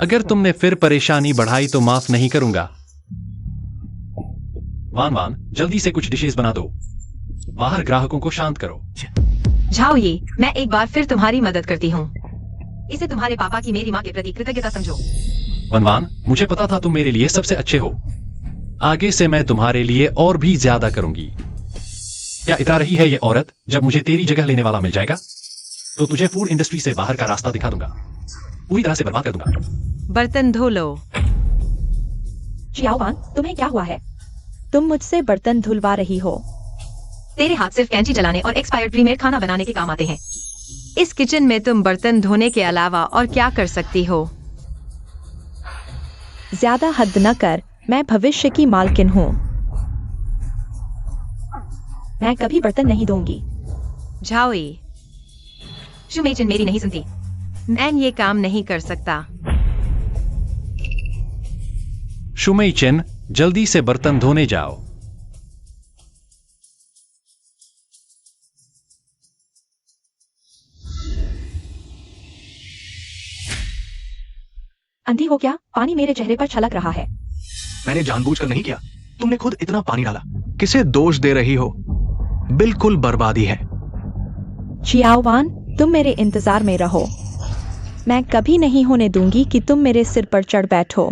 अगर तुमने फिर परेशानी बढ़ाई तो माफ नहीं करूंगा। वान वान, जल्दी से कुछ डिशेस बना दो। बाहर ग्राहकों को शांत करो। झाओ ये, मैं एक बार फिर तुम्हारी मदद करती हूँ। इसे तुम्हारे पापा की मेरी माँ के प्रति कृतज्ञता समझो। वनवान, मुझे पता था तुम मेरे लिए सबसे अच्छे हो। आगे से मैं तुम्हारे लिए और भी ज्यादा करूंगी। क्या इतरा रही है ये औरत? जब मुझे तेरी जगह लेने वाला मिल जाएगा तो तुझे फूड इंडस्ट्री से बाहर का रास्ता दिखा दूंगा, पूरी तरह से बर्बाद कर दूंगा। बर्तन धो लो। जियाओवान, तुम्हें क्या हुआ है? तुम मुझसे बर्तन धुलवा रही हो। तेरे हाथ सिर्फ कैंची चलाने और एक्सपायर्ड प्रीमेड खाना बनाने के काम आते हैं। इस किचन में तुम बर्तन धोने के अलावा और क्या कर सकती हो? ज्यादा हद न कर, मैं भविष्य की मालकिन हूँ। मैं कभी बर्तन नहीं धोऊंगी। झाओई, शुमेचिन मेरी नहीं सुनती। मैं ये काम नहीं कर सकता। शुमेई चिन, जल्दी से बर्तन धोने जाओ। अंधी हो क्या? पानी मेरे चेहरे पर छलक रहा है। मैंने जानबूझकर नहीं किया, तुमने खुद इतना पानी डाला। किसे दोष दे रही हो? बिल्कुल बर्बादी है। जियाओवान, तुम मेरे इंतजार में रहो। मैं कभी नहीं होने दूंगी कि तुम मेरे सिर पर चढ़ बैठो।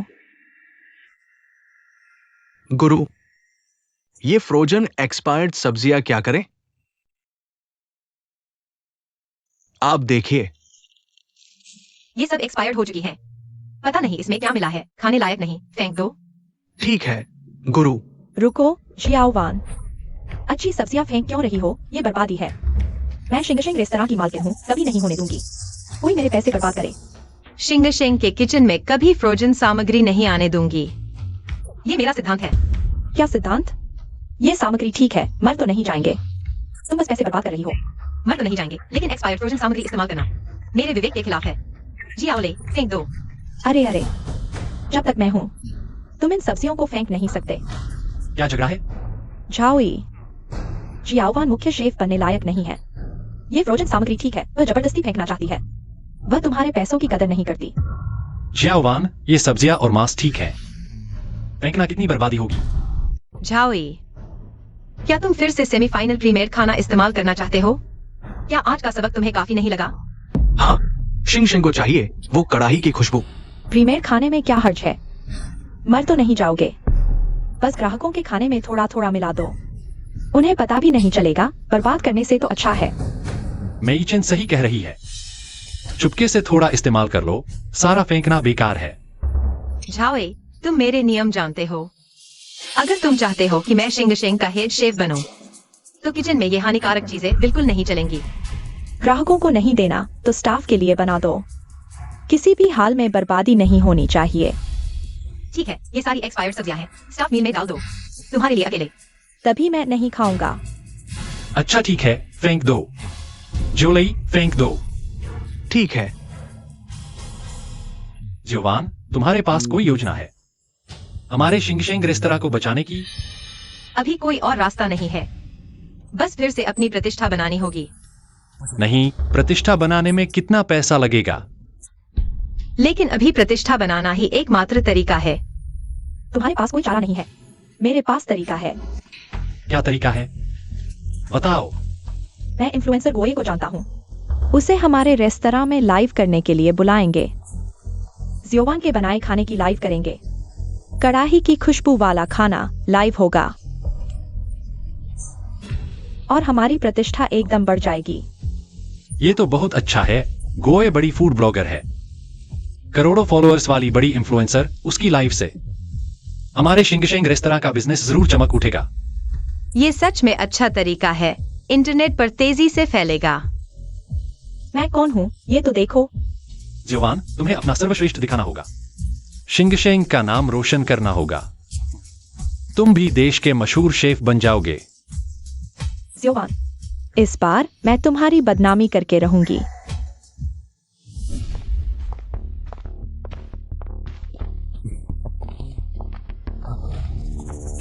गुरु, ये फ्रोजन एक्सपायर्ड सब्जियां क्या करें? आप देखिए। ये सब एक्सपायर्ड हो चुकी है। पता नहीं इसमें क्या मिला है। खाने लायक नहीं, फेंक दो। ठीक है गुरु। रुको जियाओवान, अच्छी सब्जियां फेंक क्यों रही हो? ये बर्बादी है। मैं शिंगशेंग रेस्तरां की मालकिन हूँ, कभी नहीं होने दूंगी कोई मेरे पैसे बर्बाद करे। शिंगशेंग के किचन में कभी फ्रोजन सामग्री नहीं आने दूंगी। ये मेरा सिद्धांत है। क्या सिद्धांत? ये सामग्री ठीक है, मर तो नहीं जाएंगे। तुम बस पैसे बर्बाद कर रही हो। मर तो नहीं जाएंगे, लेकिन एक्सपायर्ड फ्रोजन सामग्री इस्तेमाल करना मेरे विवेक के खिलाफ है। जी आओले, फेंक दो। अरे अरे, जब तक मैं हूँ तुम इन सब्जियों को फेंक नहीं सकते। क्या झगड़ा है? झाओई, जियाओवान मुख्य शेफ बनने लायक नहीं है। ये फ्रोजन सामग्री ठीक है, वह जबरदस्ती फेंकना चाहती है। वह तुम्हारे पैसों की कदर नहीं करती। जियाओवान, ये सब्जियां और मांस ठीक है, फेंकना कितनी बर्बादी होगी। झाओई, क्या तुम फिर से सेमीफाइनल प्रीमेड खाना इस्तेमाल करना चाहते हो? क्या आज का सबक तुम्हें काफी नहीं लगा? हाँ, शिंगशेंग को चाहिए वो कड़ाही की खुशबू। प्रीमेड खाने में क्या हर्ज है? मर तो नहीं जाओगे। बस ग्राहकों के खाने में थोड़ा थोड़ा मिला दो, उन्हें पता भी नहीं चलेगा। बर्बाद करने से तो अच्छा है। मेईचेन सही कह रही है, चुपके से थोड़ा इस्तेमाल कर लो, सारा फेंकना बेकार है। झाओई, तुम मेरे नियम जानते हो। अगर तुम चाहते हो कि मैं शिंगशेंग का हेड शेफ बनूं, तो किचन में ये हानिकारक चीजें बिल्कुल नहीं चलेंगी। ग्राहकों को नहीं देना तो स्टाफ के लिए बना दो। किसी भी हाल में बर्बादी नहीं होनी चाहिए। ठीक है, ये सारी एक्सपायर्ड सब्जियां हैं, स्टाफ मील में डाल दो, तुम्हारे लिए अकेले। तभी मैं नहीं खाऊंगा। अच्छा ठीक है, फेंक दो। जोलई, फेंक दो। ठीक है। जियोवान, तुम्हारे पास कोई योजना है हमारे शिंगशेंग रेस्तरां को बचाने की? अभी कोई और रास्ता नहीं है, बस फिर से अपनी प्रतिष्ठा बनानी होगी। नहीं, प्रतिष्ठा बनाने में कितना पैसा लगेगा? लेकिन अभी प्रतिष्ठा बनाना ही एकमात्र तरीका है। तुम्हारे पास कोई चारा नहीं है, मेरे पास तरीका है। क्या तरीका है? बताओ। मैं इन्फ्लुएंसर गोये को जानता हूँ, उसे हमारे रेस्तरां में लाइव करने के लिए बुलाएंगे। जियोवान के बनाए खाने की लाइव करेंगे। कड़ाही की खुशबू वाला खाना लाइव होगा और हमारी प्रतिष्ठा एकदम बढ़ जाएगी। ये तो बहुत अच्छा है। गोये बड़ी फूड ब्लॉगर है, करोड़ों फॉलोअर्स वाली बड़ी इन्फ्लुएंसर, उसकी लाइव से हमारे शिंगशेंग रेस्तरां का बिजनेस जरूर चमक उठेगा। ये सच में अच्छा तरीका है, इंटरनेट पर तेजी से फैलेगा। मैं कौन हूँ ये तो देखो। जियोवान, तुम्हें अपना सर्वश्रेष्ठ दिखाना होगा, शिंगशेंग का नाम रोशन करना होगा। तुम भी देश के मशहूर शेफ बन जाओगे। जियोवान, इस बार मैं तुम्हारी बदनामी करके रहूंगी।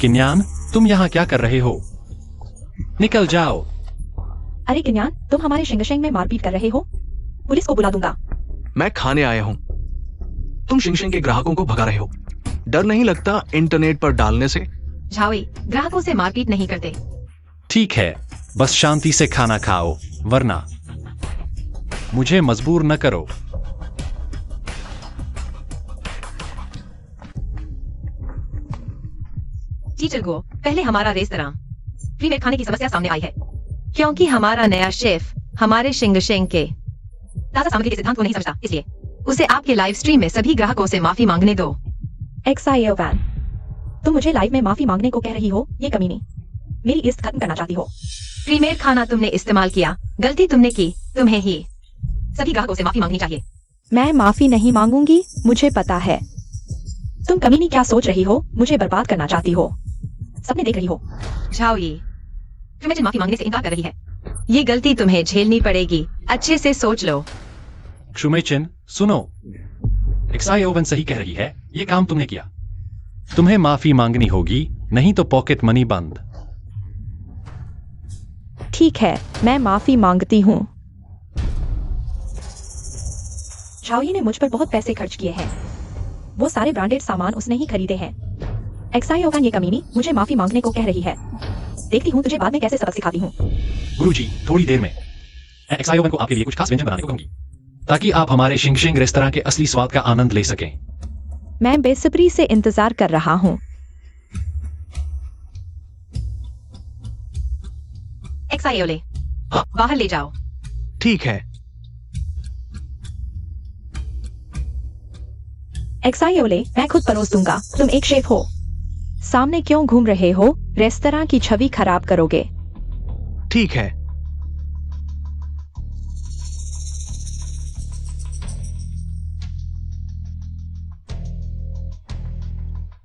किन्यान, तुम यहाँ क्या कर रहे हो? निकल जाओ। अरे किन्यान, तुम हमारे शिंगशेंग में मारपीट कर रहे हो। पुलिस को बुला दूंगा। मैं खाने आया हूं। तुम शिंगशिंग के ग्राहकों को भगा रहे हो। डर नहीं लगता इंटरनेट पर डालने से? झाओई, ग्राहकों से मारपीट नहीं करते। ठीक है, बस शांति से खाना खाओ, वरना मुझे मजबूर न करो। टीचर गो, पहले हमारा रेस्तरां फ्री में खाने की समस्या सामने आई है क्योंकि हमारा नया शेफ हमारे शिंगशेंग के ताजा सामग्री के सिद्धांत को नहीं समझता, इसलिए उसे आपके लाइव स्ट्रीम में सभी ग्राहकों से माफी मांगने दो। XIO वैन, तुम मुझे लाइव में माफी मांगने को कह रही हो? ये कमीनी, मेरी इज्जत खत्म करना चाहती हो। प्रीमियर खाना तुमने इस्तेमाल किया, गलती तुमने की, तुम्हें ही सभी ग्राहकों से माफी मांगनी चाहिए। मैं माफी नहीं मांगूंगी, मुझे पता है। तुम कमीनी क्या सोच रही हो? मुझे बर्बाद करना चाहती हो? सपने देख रही हो? झाओई, तुम्हें माफी मांगने से इनकार कर रही है। ये गलती तुम्हें झेलनी पड़ेगी, अच्छे से सोच लो। शुमेचिन, सुनो, XIO सही कह रही है, ये काम तुमने किया। तुम्हें माफी मांगनी होगी, नहीं तो पॉकेट मनी बंद। ठीक है, मैं माफी मांगती हूँ। झाओई ने मुझ पर बहुत पैसे खर्च किए हैं। वो सारे ब्रांडेड सामान उसने ही खरीदे हैं। XIO वैन, ये कमीनी मुझे माफी मांगने को कह रही है। देखती हूँ तुझे बाद में कैसे सबक सिखाती हूँ। गुरुजी, थोड़ी देर में मैं XIO को आपके लिए कुछ खास व्यंजन बनाने को कहूंगी, ताकि आप हमारे शिंगशिंग रेस्तरां के असली स्वाद का आनंद ले सकें। मैं बेसब्री से इंतजार कर रहा हूँ। XIO ले, बाहर ले जाओ। ठीक है। XIO ले, मैं खुद परोस दूंगा। तुम एक शेफ हो। सामने क्यों घूम रहे हो? रेस्तरां की छवि खराब करोगे। ठीक है।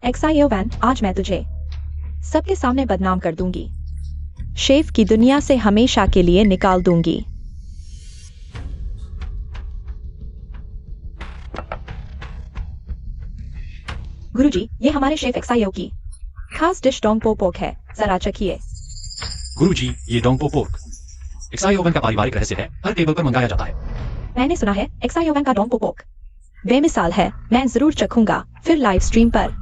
XIO वैन, आज मैं तुझे सबके सामने बदनाम कर दूंगी। शेफ की दुनिया से हमेशा के लिए निकाल दूंगी। गुरुजी, ये हमारे शेफ XIO की खास डिश डोंग पो पोक है, जरा चखिए। गुरुजी, ये डोंगपो पोर्क XIO का पारिवारिक रहस्य है, हर टेबल पर मंगाया जाता है। मैंने सुना है XIO का डोंग पो पोक बेमिसाल है। मैं जरूर चखूंगा, फिर लाइव स्ट्रीम पर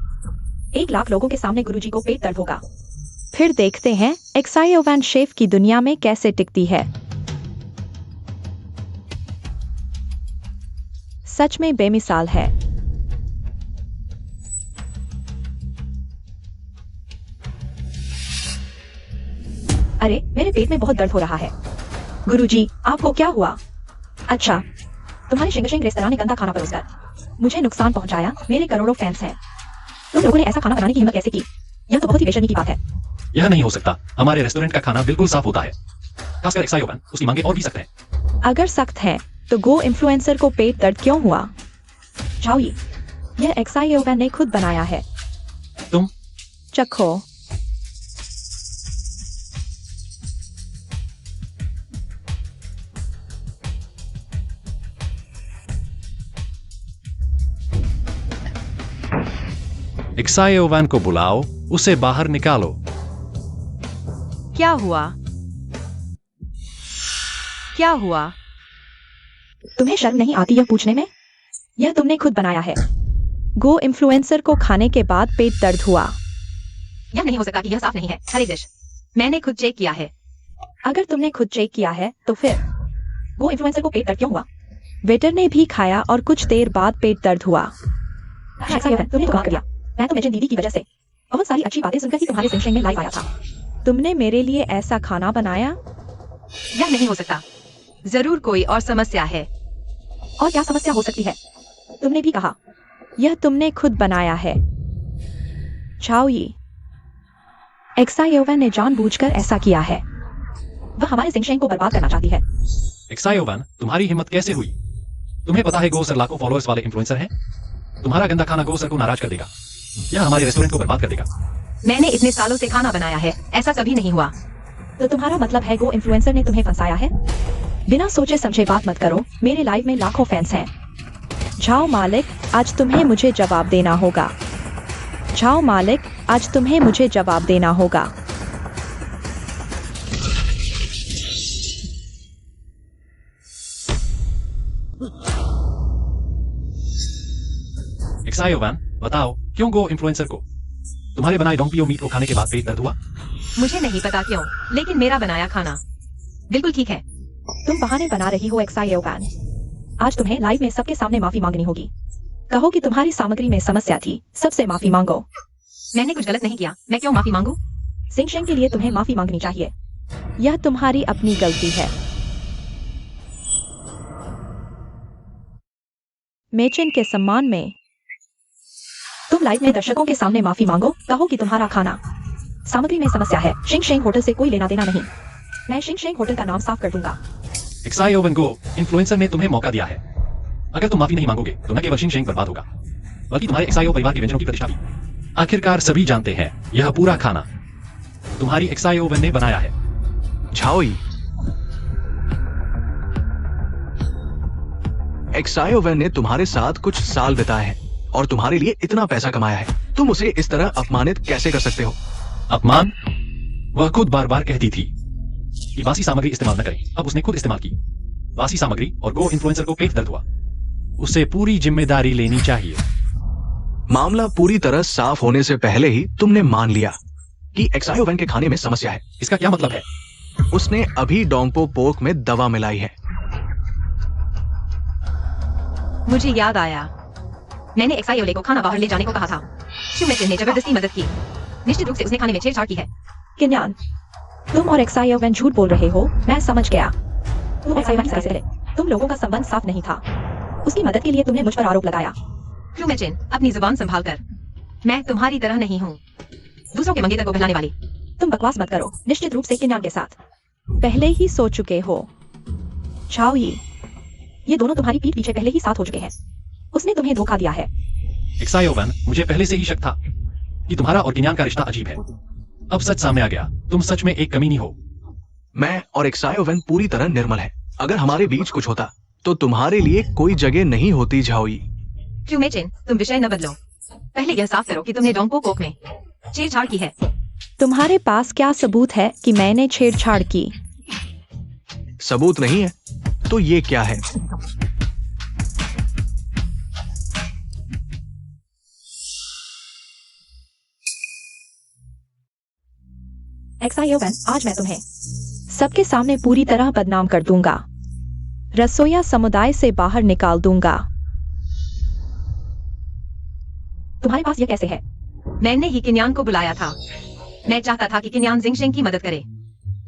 1 लाख लोगों के सामने। गुरुजी को पेट दर्द होगा। फिर देखते हैं XIO शेफ की दुनिया में कैसे टिकती है। सच में बेमिसाल है। अरे, मेरे पेट में बहुत दर्द हो रहा है। गुरुजी, आपको क्या हुआ? अच्छा, तुम्हारे शिंगशिंग रेस्तरां ने गंदा खाना परोसकर मुझे नुकसान पहुंचाया। मेरे करोड़ों फैंस हैं। तुम लोगों ने ऐसा खाना बनाने की हिम्मत कैसे की? यह तो बहुत ही बेशर्मी की बात है। यह नहीं हो सकता, हमारे रेस्टोरेंट का खाना बिल्कुल साफ होता है। खासकर XIO, उसकी मांगे और भी सख्त हैं। अगर सख्त है तो गो इन्फ्लुएंसर को पेट दर्द क्यों हुआ? झाओई, यह XIO ने खुद बनाया है। तुम चखो। XIO को बुलाओ, उसे बाहर निकालो। क्या हुआ? क्या हुआ? तुम्हें शर्म नहीं आती यह पूछने में? यह तुमने खुद बनाया है। गो इन्फ्लुएंसर को खाने के बाद पेट दर्द हुआ। यह नहीं हो सकता कि यह साफ नहीं है। हरी डिश मैंने खुद चेक किया है। अगर तुमने खुद चेक किया है तो फिर गो इन्फ्लुएंसर को पेट दर्द क्यों हुआ? वेटर ने भी खाया और कुछ देर बाद पेट दर्द हुआ। तुमने तो कहा दिया। मैं तो मेजन दीदी की वजह से बहुत सारी अच्छी बातें सुनकर ही तुम्हारे शिंगशिंग में लाइव आया था। तुमने मेरे लिए ऐसा खाना बनाया? यह नहीं हो सकता। जरूर कोई और समस्या है। और क्या समस्या हो सकती है? तुमने भी कहा यह तुमने खुद बनाया है। झाओई, XIO ने जानबूझकर ऐसा किया है। वह हमारे शिंगशिंग को बर्बाद करना चाहती है। XIO, तुम्हारी हिम्मत कैसे हुई? तुम्हें पता है गो सर लाखों फॉलोअर्स वाले इन्फ्लुएंसर हैं। तुम्हारा गंदा खाना गो सर को नाराज कर देगा। यह हमारे रेस्टोरेंट को बर्बाद कर देगा। मैंने इतने सालों से खाना बनाया है, ऐसा कभी नहीं हुआ। तो तुम्हारा मतलब है गो इन्फ्लुएंसर ने तुम्हें फंसाया है? बिना सोचे समझे बात मत करो। मेरे लाइव में लाखों फैंस हैं। झाओ मालिक, आज तुम्हें मुझे जवाब देना होगा। झाओ मालिक, आज तुम्हें मुझे जवाब देना होगा। एक्सायो वैन, बताओ क्यों गो इन्फ्लुएंसर को तुम्हारे बनाए डोंपियो मीट को खाने के बाद पेट दर्द हुआ? मुझे नहीं पता क्यों, लेकिन मेरा बनाया खाना बिल्कुल ठीक है। तुम बहाने बना रही हो एक्सायो वैन। आज तुम्हें लाइव में सबके सामने माफी मांगनी होगी। कहो कि तुम्हारी सामग्री में समस्या थी, सबसे माफी मांगो। मैंने कुछ गलत नहीं किया, मैं क्यों माफी मांगू? जिंगशेंग के लिए तुम्हें माफी मांगनी चाहिए। यह तुम्हारी अपनी गलती है। मेचन के सम्मान में तुम लाइव में दर्शकों के सामने माफी मांगो। कहो कि तुम्हारा खाना सामग्री में समस्या है। शिंगशेंग होटल से कोई लेना देना नहीं। मैं शिंगशेंग होटल का नाम साफ कर दूंगा। एक्सायो वैन गो इन्फ्लुएंसर ने तुम्हें मौका दिया है। अगर तुम माफी नहीं मांगोगे तो न केवल शिंगशेंग बर्बाद होगा, बल्कि तुम्हारे एक्सायो परिवार के व्यंजनों की प्रतिष्ठा भी। आखिरकार सभी जानते हैं यह पूरा खाना तुम्हारी एक्सायो वैन ने बनाया है। झाओई, एक्सायो वैन ने तुम्हारे साथ कुछ साल बिताए हैं और तुम्हारे लिए इतना पैसा कमाया है। तुम उसे इस तरह अपमानित कैसे कर सकते हो? अपमान? वह खुद बार बार कहती थी कि बासी सामग्री इस्तेमाल न करें। अब उसने खुद इस्तेमाल की बासी सामग्री और गो इन्फ्लुएंसर को पेट दर्द हुआ। उसे पूरी जिम्मेदारी लेनी चाहिए। मामला पूरी तरह साफ होने से पहले ही तुमने मान लिया कि एक्सायो वैन के खाने में समस्या है। इसका क्या मतलब है? उसने अभी डोंगपो पोक में दवा मिलाई है। मुझे याद आया, मैंने एक्सायोले को खाना बाहर ले जाने को कहा था। शुमेचिन ने जबरदस्ती मदद की। निश्चित रूप से उसने खाने में छेड़छाड़ की है। किन्यान, तुम और एक्सायो वैन झूठ बोल रहे हो। मैं समझ गया। तुम और एक्सायो वैन से तुम लोगों का संबंध साफ नहीं था। उसकी मदद के लिए तुमने मुझ पर आरोप लगाया। शुमेचिन, अपनी जुबान संभाल कर। मैं तुम्हारी तरह नहीं हूँ, दूसरों के मंगेतर को बहलाने वाली। तुम बकवास मत करो। निश्चित रूप से किन्यान के साथ पहले ही सो चुके हो। झाओई, ये दोनों तुम्हारी पीठ पीछे पहले ही साथ हो चुके हैं। उसने तुम्हें धोखा दिया है। एक्सायो वैन, मुझे पहले से ही शक था कि तुम्हारा और किन्यान का रिश्ता अजीब है। अब सच सामने आ गया। तुम सच में एक कमीनी हो। मैं और एक्सायो वैन पूरी तरह निर्मल है। अगर हमारे बीच कुछ होता तो तुम्हारे लिए कोई जगह नहीं होती। झाओई, शुमेचिन, तुम विषय न बदलो। पहले यह साफ करो कि तुमने डोंगपो पोक में छेड़छाड़ की है। तुम्हारे पास क्या सबूत है कि मैंने छेड़छाड़ की? सबूत नहीं है तो ये क्या है? एक्सायो वैन, आज मैं तुम्हें सबके सामने पूरी तरह बदनाम कर दूंगा। रसोइया समुदाय से बाहर निकाल दूंगा। तुम्हारे पास यह कैसे है? मैंने ही किन्यान को बुलाया था। मैं चाहता था कि किन्यान जिंगशेंग की मदद करे,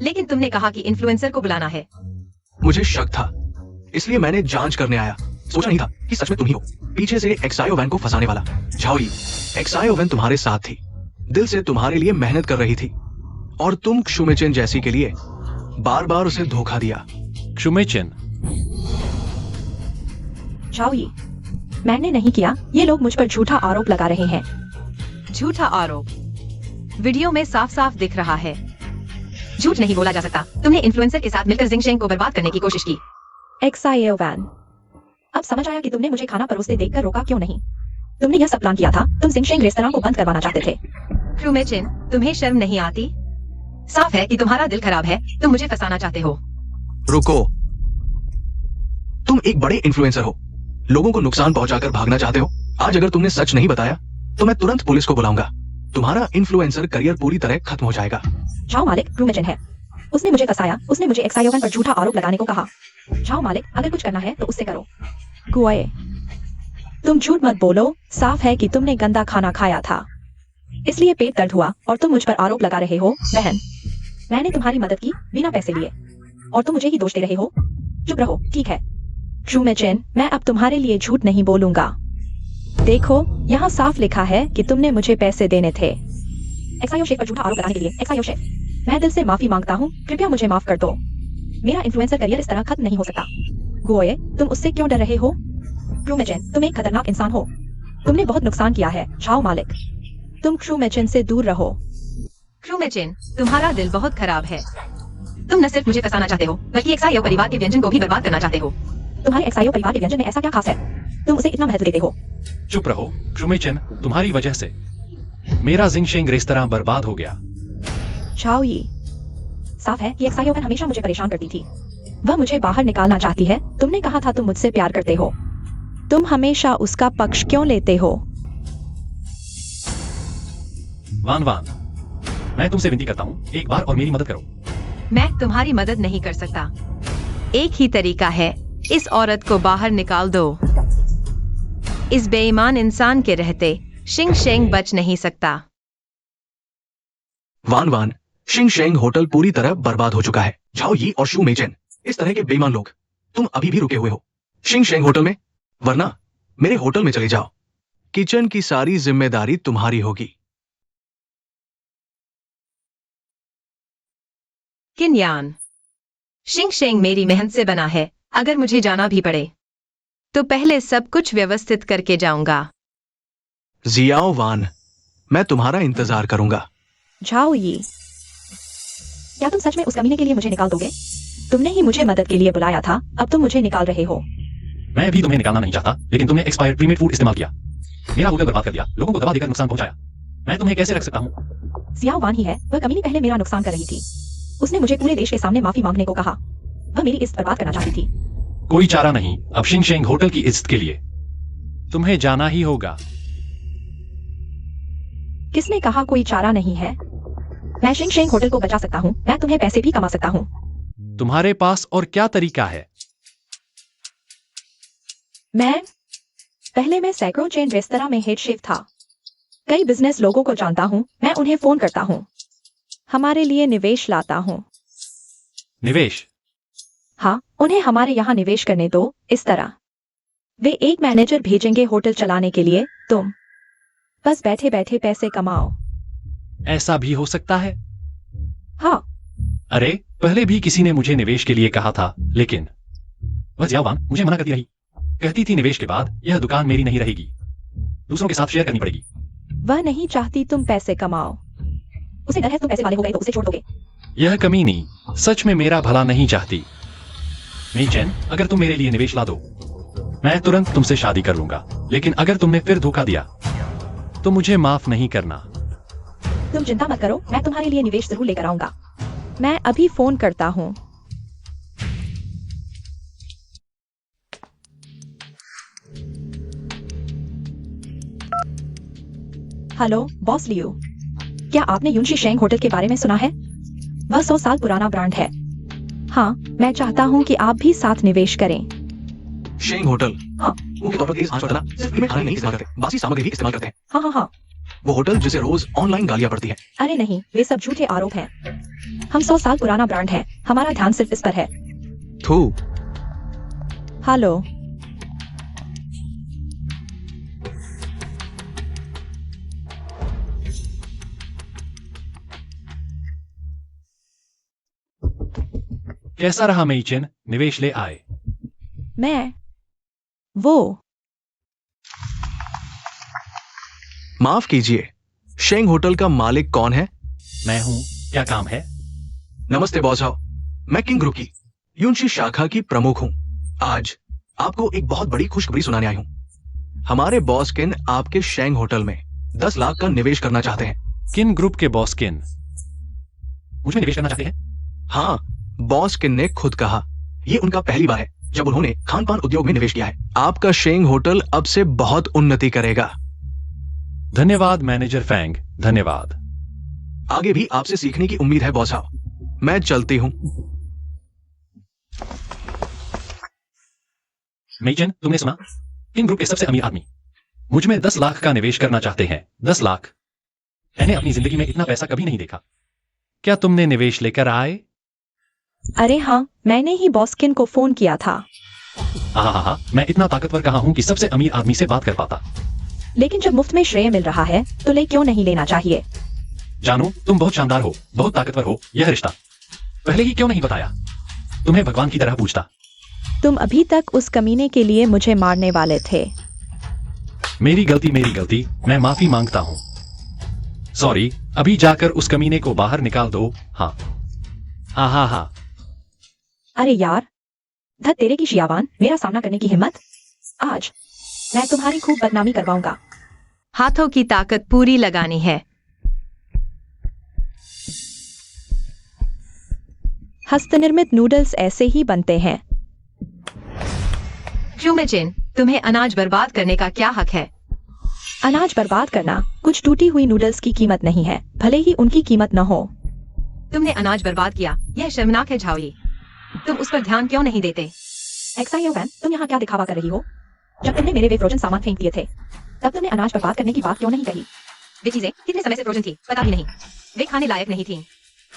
लेकिन तुमने कहा कि इन्फ्लुएंसर को बुलाना है। मुझे शक था, इसलिए मैंने जांच करने आया। सोचा नहीं था कि सच में तुम ही हो पीछे से एक्सायो वैन को फंसाने वाला। झाओई, एक्सायो वैन तुम्हारे साथ थी, दिल से तुम्हारे लिए मेहनत कर रही थी, और तुम शुमेचिन जैसी के लिए बार बार उसे धोखा दिया। शुमेचिन, झाओई, मैंने नहीं किया। ये लोग मुझ पर झूठा आरोप लगा रहे हैं। झूठा आरोप वीडियो में साफ साफ दिख रहा है। झूठ नहीं बोला जा सकता। तुमने इन्फ्लुएंसर के साथ मिलकर जिंगशेंग को बर्बाद करने की कोशिश की। एक्सायो वैन, अब समझ आया कि तुमने मुझे खाना परोसते देखकर रोका क्यों नहीं। तुमने यह सब प्लान किया था। तुम जिंगशेंग रेस्तरां को बंद करवाना चाहते थे। शुमेचिन, तुम्हें शर्म नहीं आती? साफ है कि तुम्हारा दिल खराब है। तुम मुझे फंसाना चाहते हो। रुको, तुम एक बड़े इन्फ्लुएंसर हो, लोगों को नुकसान पहुंचाकर भागना चाहते हो। आज अगर तुमने सच नहीं बताया तो मैं तुरंत पुलिस को बुलाऊंगा। तुम्हारा इन्फ्लुएंसर करियर पूरी तरह खत्म हो जाएगा। झाओ मालिक क्रूमेचिन है। उसने मुझे फंसाया। उसने मुझे एक्सायो वैन पर झूठा आरोप लगाने को कहा। झाओ मालिक, अगर कुछ करना है तो उससे करो। गुआए, तुम झूठ मत बोलो। साफ है कि तुमने गंदा खाना खाया था, इसलिए पेट दर्द हुआ और तुम मुझ पर आरोप लगा रहे हो। बहन, मैंने तुम्हारी मदद की बिना पैसे लिए और तुम मुझे ही दोष दे रहे हो। चुप रहो, ठीक है? शुमेचिन, मैं अब तुम्हारे लिए झूठ नहीं बोलूंगा। देखो, यहाँ साफ लिखा है कि तुमने मुझे पैसे देने थे एक्सायो शेख पर झूठा आरोप लगाने के लिए। एक्सायो शेख, मैं दिल से माफी मांगता हूँ। कृपया मुझे माफ कर दो। मेरा इन्फ्लुएंसर करियर इस तरह खत्म नहीं हो सकता। गोए, तुम उससे क्यों डर रहे हो? क्रूमेचिन, तुम एक खतरनाक इंसान हो। तुमने बहुत नुकसान किया है। झाओ मालिक, तुम क्रूमेचिन से दूर रहो। क्रूमेचिन, तुम्हारा दिल बहुत खराब है। तुम न सिर्फ मुझे फंसाना चाहते हो, बल्कि एक्सायो परिवार के व्यंजन को भी बर्बाद करना चाहते हो। तुम्हारे एक्सायो परिवार के व्यंजन में ऐसा क्या खास है? तुम उसे इतना महत्व देते हो। चुप रहो। शुमेचिन, तुम्हारी वजह से मेरा जिंगशेंग रेस्तरां बर्बाद हो गया। झाओई, साफ है कि एक्सायो वैन हमेशा मुझे परेशान करती थी। वह मुझे बाहर निकालना चाहती है। तुमने कहा था तुम मुझसे प्यार करते हो। तुम हमेशा उसका पक्ष क्यों लेते हो? वान वान, मैं तुमसे विनती करता हूँ, एक बार और मेरी मदद करो। मैं तुम्हारी मदद नहीं कर सकता। एक ही तरीका है, इस औरत को बाहर निकाल दो। इस बेईमान इंसान के रहते शिंग शेंग बच नहीं सकता। वान वान, शिंग शेंग होटल पूरी तरह बर्बाद हो चुका है। झाओ यी और शू मेचेन, इस तरह के बेईमान लोग, तुम अभी भी रुके हुए हो शिंग शेंग होटल में, वरना मेरे होटल में चले जाओ। किचन की सारी जिम्मेदारी तुम्हारी होगी। किन्यान, शिंग शेंग मेरी मेहनत से बना है। अगर मुझे जाना भी पड़े तो पहले सब कुछ व्यवस्थित करके जाऊंगा। जियाओ वान, मैं तुम्हारा इंतजार करूंगा। झाओ यी, क्या तुम सच में उस कमीने के लिए मुझे निकाल दोगे? तुमने ही मुझे मदद के लिए बुलाया था, अब तुम मुझे निकाल रहे हो। मैं भी तुम्हें निकालना नहीं चाहता, लेकिन तुमने एक्सपायर्ड प्रीमेड फूड इस्तेमाल किया, मेरा होटल बर्बाद कर दिया, लोगों को दबा देकर नुकसान पहुंचाया। मैं तुम्हें कैसे रख सकता हूँ? जियाओ वान ही है, वह कमीनी पहले मेरा नुकसान कर रही थी। उसने मुझे पूरे देश के सामने माफी मांगने को कहा। वह मेरी इज्जत बर्बाद करना चाहती थी। कोई चारा नहीं, अब शिंग शेंग होटल की इज्जत के लिए तुम्हें जाना ही होगा। किसने कहा कोई चारा नहीं है? मैं शिंग शेंग होटल को बचा सकता हूँ, मैं तुम्हें पैसे भी कमा सकता हूँ। तुम्हारे पास और क्या तरीका है? पहले मैं सैकड़ों चेन रेस्तरां में हेड शेफ था। कई बिजनेस लोगों को जानता हूँ, मैं उन्हें फोन करता हूँ, हमारे लिए निवेश लाता हूँ। निवेश? हाँ, उन्हें हमारे यहाँ निवेश करने दो। इस तरह वे एक मैनेजर भेजेंगे होटल चलाने के लिए, तुम बस बैठे बैठे पैसे कमाओ। ऐसा भी हो सकता है? हाँ। अरे, पहले भी किसी ने मुझे निवेश के लिए कहा था, लेकिन वह जियावान मुझे मना करती रही। कहती थी निवेश के बाद यह दुकान मेरी नहीं रहेगी, दूसरों के साथ शेयर करनी पड़ेगी। वह नहीं चाहती तुम पैसे कमाओ। उसे डर है तुम पैसे वाले हो गए तो उसे छोड़ दोगे। यह कमीनी सच में मेरा भला नहीं चाहती। मेचेन, अगर तुम मेरे लिए निवेश ला दो, मैं तुरंत तुमसे शादी कर लूंगा, लेकिन अगर तुमने फिर धोखा दिया तो मुझे माफ नहीं करना। तुम चिंता मत करो, मैं तुम्हारे लिए निवेश जरूर लेकर आऊंगा। मैं अभी फोन करता हूँ। हेलो बॉस लियो, क्या आपने युनशी शेंग होटल के बारे में सुना है? वह 100 साल पुराना ब्रांड है। हाँ, मैं चाहता हूँ कि आप भी साथ निवेश करें। शेंग होटल? हाँ। मुख्य तौर पर तेज आंच पर तला सिर्फ में खाना नहीं इस्तेमाल करते, बासी सामग्री भी इस्तेमाल करते हैं। हाँ हाँ हाँ। वो होटल जिसे रोज ऑनलाइन गालियां पड़ती है। अरे नहीं, वे सब झूठे आरोप हैं। हम 100 साल पुराना ब्रांड है, हमारा ध्यान सिर्फ इस पर है। थू। हेलो, कैसा रहा मेचेन? निवेश ले आए? वो माफ कीजिए, शेंग होटल का मालिक कौन है? मैं हूं, क्या काम है? नमस्ते बॉस हाओ, मैं किंग ग्रुप की युनशी शाखा की प्रमुख हूं। आज आपको एक बहुत बड़ी खुशखबरी सुनाने आई हूं। हमारे बॉस किन आपके शेंग होटल में 10 लाख का निवेश करना चाहते हैं। किन ग्रुप के बॉस किन मुझे निवेश करना चाहते हैं? हाँ, बॉस किन ने खुद कहा, ये उनका पहली बार है जब उन्होंने खान पान उद्योग में निवेश किया है। आपका शेंग होटल अब से बहुत उन्नति करेगा। धन्यवाद मैनेजर फैंग, धन्यवाद। आगे भी आपसे सीखने की उम्मीद है बॉस हाओ, मैं चलती हूं। मेचेन, तुमने सुना? किन ग्रुप के सबसे अमीर आदमी मुझ में 10 लाख का निवेश करना चाहते हैं। 10 लाख। मैंने अपनी जिंदगी में इतना पैसा कभी नहीं देखा। क्या तुमने निवेश लेकर आए? अरे हाँ, मैंने ही बॉस किन को फोन किया था। हाँ, मैं इतना ताकतवर कहाँ हूं कि सबसे अमीर आदमी से बात कर पाता। लेकिन जब मुफ्त में श्रेय मिल रहा है तो ले क्यों नहीं लेना चाहिए? जानू, तुम बहुत शानदार हो, बहुत ताकतवर हो। यह रिश्ता पहले ही क्यों नहीं बताया? तुम्हें भगवान की तरह पूछता। तुम अभी तक उस कमीने के लिए मुझे मारने वाले थे। मेरी गलती, मैं माफी मांगता हूँ। सॉरी, अभी जाकर उस कमीने को बाहर निकाल दो। हाँ। अरे यार, धत तेरे की शियावान, मेरा सामना करने की हिम्मत। आज मैं तुम्हारी खूब बदनामी करवाऊंगा। हाथों की ताकत पूरी लगानी है। हस्तनिर्मित नूडल्स ऐसे ही बनते हैं। मेचेन, तुम्हें अनाज बर्बाद करने का क्या हक है? अनाज बर्बाद करना कुछ टूटी हुई नूडल्स की कीमत नहीं है, भले ही उनकी कीमत न हो। तुमने अनाज बर्बाद किया, यह शर्मनाक है झाओई। तुम उस पर ध्यान क्यों नहीं देते? एक्साइयो वैन, तुम यहाँ क्या दिखावा कर रही हो? जब तुमने मेरे वे फ्रोजन सामान फेंक दिए थे, तब तुमने अनाज बर्बाद करने की बात क्यों नहीं कही? वे चीजें कितने समय से फ्रोजन थी पता भी नहीं। वे खाने लायक नहीं थी।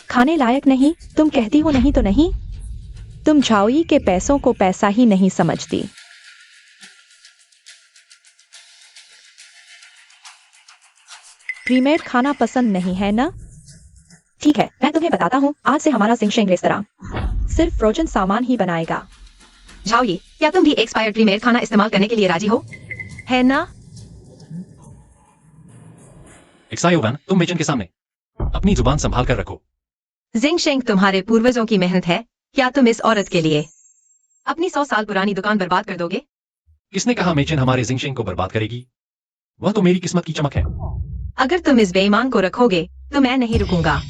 खाने लायक नहीं? तुम कहती हो नहीं तो नहीं। तुम झाओई के पैसों को पैसा ही नहीं समझती। प्रीमेड खाना पसंद नहीं है ना? ठीक है, मैं तुम्हें बताता हूँ, आज से हमारा जिंगशेंग रेस्तरां सिर्फ फ्रोजन सामान ही बनाएगा। झाओई, क्या तुम भी एक्सपायर्ड प्रीमेड खाना इस्तेमाल करने के लिए राजी हो? है ना? एक्सायो वैन, तुम मेचन के सामने अपनी जुबान संभाल कर रखो। जिंगशेंग तुम्हारे पूर्वजों की मेहनत है। क्या तुम इस औरत के लिए अपनी 100 साल पुरानी दुकान बर्बाद कर दोगे? किसने कहा मेचन हमारे जिंगशेंग को बर्बाद करेगी? वह तो मेरी किस्मत की चमक है। अगर तुम इस बेईमान को रखोगे तो मैं नहीं रुकूंगा।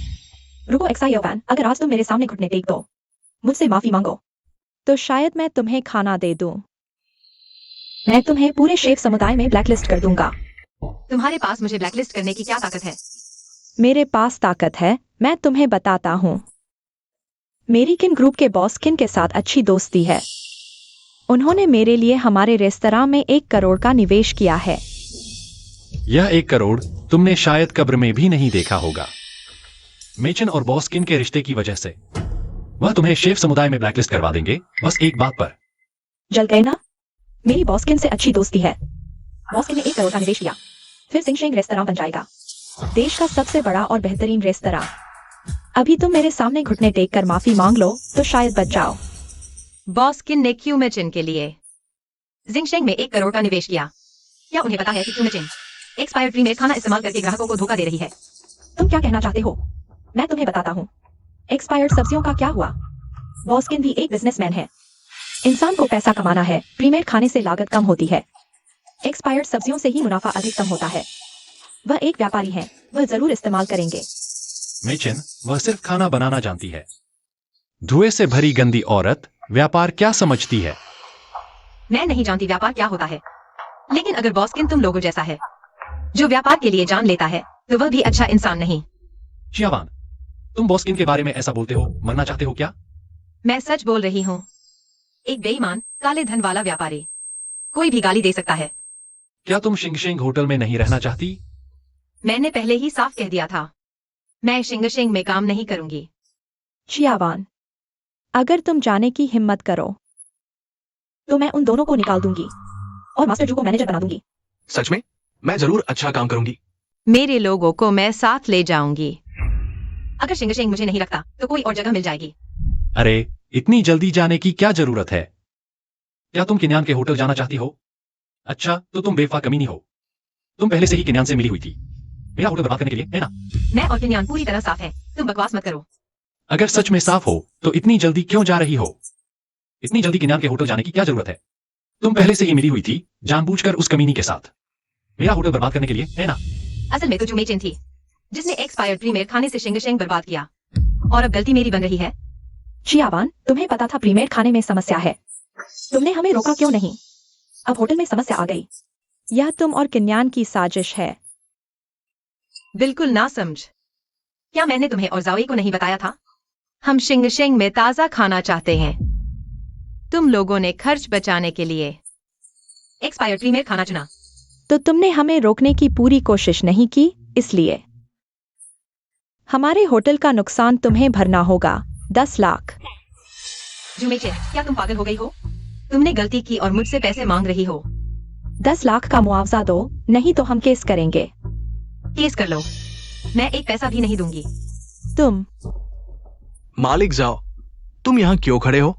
रुको एक्साइयो वैन, अगर आज तुम मेरे सामने घुटने टेक दो, मुझसे माफी मांगो, तो शायद मैं तुम्हें खाना दे दूं। मैं तुम्हें पूरे शेफ समुदाय में ब्लैकलिस्ट कर दूंगा। तुम्हारे पास मुझे ब्लैकलिस्ट करने की क्या ताकत है? मेरे पास ताकत है, मैं तुम्हें बताता हूँ। मेरी किन ग्रुप के बॉस किन के साथ अच्छी दोस्ती है। उन्होंने मेरे लिए हमारे रेस्तरां में 1 करोड़ का निवेश किया है। यह 1 करोड़ तुमने शायद कब्र में भी नहीं देखा होगा। मेचन और बॉस्किन के रिश्ते की वजह से वह तुम्हें शेफ समुदाय में ब्लैकलिस्ट करवा देंगे, बस एक बात पर। जल गए ना? मेरी बॉस्किन से अच्छी दोस्ती है। बॉस्किन ने 1 करोड़ का निवेश किया, फिर जिंगशेंग रेस्तरां बन जाएगा देश का सबसे बड़ा और बेहतरीन रेस्तरां। अभी तुम मेरे सामने घुटने टेक कर माफी मांग लो तो शायद बच जाओ। बॉस्किन ने क्यों मेचन के लिए जिंगशेंग में 1 करोड़ का निवेश किया? क्या उन्हें पता है कि क्यों मेचन एक्सपायर्ड प्रीमेड खाना इस्तेमाल करके ग्राहकों को धोखा दे रही है? तुम क्या कहना चाहते हो? मैं तुम्हें बताता हूँ। एक्सपायर्ड सब्जियों का क्या हुआ? बॉस्किन भी एक बिजनेसमैन है। इंसान को पैसा कमाना है, प्रीमेड खाने से लागत कम होती है। एक्सपायर्ड सब्जियों से ही मुनाफा अधिकतम होता है। वह एक व्यापारी है, वह जरूर इस्तेमाल करेंगे। मेचन, वह सिर्फ खाना बनाना जानती है। धुएं से भरी गंदी औरत व्यापार क्या समझती है? मैं नहीं जानती व्यापार क्या होता है, लेकिन अगर बॉस्किन तुम लोगों जैसा है जो व्यापार के लिए जान लेता है तो वह भी अच्छा इंसान नहीं। चियावान, तुम बॉस्किन के बारे में ऐसा बोलते हो, मरना चाहते हो क्या? मैं सच बोल रही हूँ। एक बेईमान काले धन वाला व्यापारी कोई भी गाली दे सकता है। क्या तुम शिंगशेंग होटल में नहीं रहना चाहती? मैंने पहले ही साफ कह दिया था, मैं शिंगशेंग में काम नहीं करूंगी। चियावान, अगर तुम जाने की हिम्मत करो तो मैं उन दोनों को निकाल दूंगी और मास्टर जू को मैनेजर बना दूंगी। सच में? मैं जरूर अच्छा काम करूंगी। मेरे लोगों को मैं साथ ले जाऊंगी। अगर शिंगशेंग मुझे नहीं रखता तो कोई और जगह मिल जाएगी। अरे, इतनी जल्दी जाने की क्या जरूरत है? क्या तुम किन्यान के होटल जाना चाहती हो? अच्छा, तो तुम बेवफा कमीनी हो। तुम पहले से ही किन्यान से मिली हुई थी, मेरा होटल बर्बाद करने के लिए, है ना? मैं और किन्यान पूरी तरह साफ है, तुम बकवास मत करो। अगर सच में साफ हो तो इतनी जल्दी क्यों जा रही हो? इतनी जल्दी किन्यान के होटल जाने की क्या जरूरत है? तुम पहले से ही मिली हुई थी, जानबूझकर उस कमीनी के साथ, मेरा होटल बर्बाद करने के लिए, है ना? असल में तो जुमेचिन थी जिसने एक्सपायर्ड प्रीमेड खाने से शिंगशेंग बर्बाद किया, और अब गलती मेरी बन रही है। चियावान, तुम्हें पता था प्रीमेड खाने में समस्या है, तुमने हमें रोका क्यों नहीं? अब होटल में समस्या आ गई। यह तुम और किन्यान की साजिश है। बिल्कुल ना समझ। क्या मैंने तुम्हें और जाओई को नहीं बताया था? हम शिंगशेंग में ताजा खाना चाहते हैं। तुम लोगों ने खर्च बचाने के लिए एक्सपायर्ड प्रीमेड खाना चुना। तो तुमने हमें रोकने की पूरी कोशिश नहीं की, इसलिए हमारे होटल का नुकसान तुम्हें भरना होगा, 10 लाख। जुमेचिन, क्या तुम पागल हो गई हो? तुमने गलती की और मुझसे पैसे मांग रही हो। 10 लाख का मुआवजा दो, नहीं तो हम केस करेंगे। केस कर लो, मैं एक पैसा भी नहीं दूंगी। तुम मालिक जाओ, तुम यहाँ क्यों खड़े हो?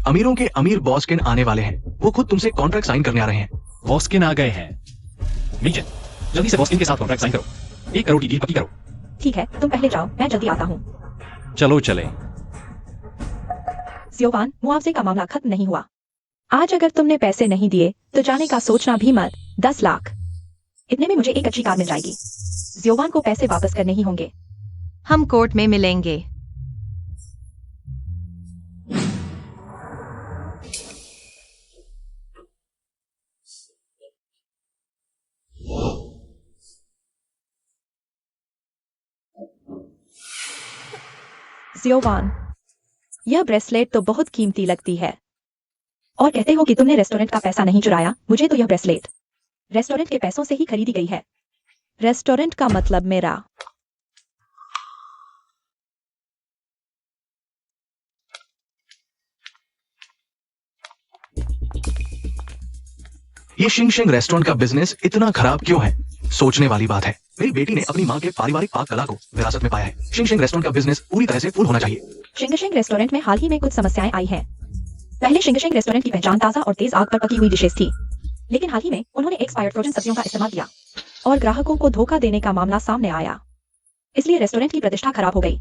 अमीरों के अमीर बॉस्किन आने वाले हैं, वो खुद तुमसे कॉन्ट्रैक्ट साइन करने आ रहे हैं। बॉस्किन आ गए हैं। मेचन, जल्दी से बॉस्किन के साथ कॉन्ट्रैक्ट साइन करो, 1 करोड़ की डील पक्की करो। ठीक है, तुम पहले जाओ, मैं जल्दी आता हूँ। चलो चले। जियोवान, मुआवजे का मामला खत्म नहीं हुआ। आज अगर तुमने पैसे नहीं दिए तो जाने का सोचना भी मत। 10 लाख, इतने में मुझे एक अच्छी कार मिल जाएगी। जियोवान को पैसे वापस करने ही होंगे। हम कोर्ट में मिलेंगे। जियोवान, यह ब्रेसलेट तो बहुत कीमती लगती है। और कहते हो कि तुमने रेस्टोरेंट का पैसा नहीं चुराया। मुझे तो यह ब्रेसलेट रेस्टोरेंट के पैसों से ही खरीदी गई है। रेस्टोरेंट का मतलब मेरा। ये शिंग शिंग रेस्टोरेंट का बिजनेस इतना खराब क्यों है? सोचने वाली बात है। मेरी बेटी ने अपनी माँ के पारिवारिक पाक कला को विरासत में पाया है। शिंग शिंग रेस्टोरेंट का बिजनेस पूरी तरह से फुल होना चाहिए। शिंगशिंग रेस्टोरेंट में हाल ही में कुछ समस्याएं आई हैं। पहले शिंगशिंग रेस्टोरेंट की पहचान ताज़ा और तेज आग पर पकी हुई डिशेस थी, लेकिन हाल ही में उन्होंने एक्सपायर्ड फ्रोजन सब्जियों का इस्तेमाल किया और ग्राहकों को धोखा देने का मामला सामने आया। इसलिए रेस्टोरेंट की प्रतिष्ठा खराब हो गई।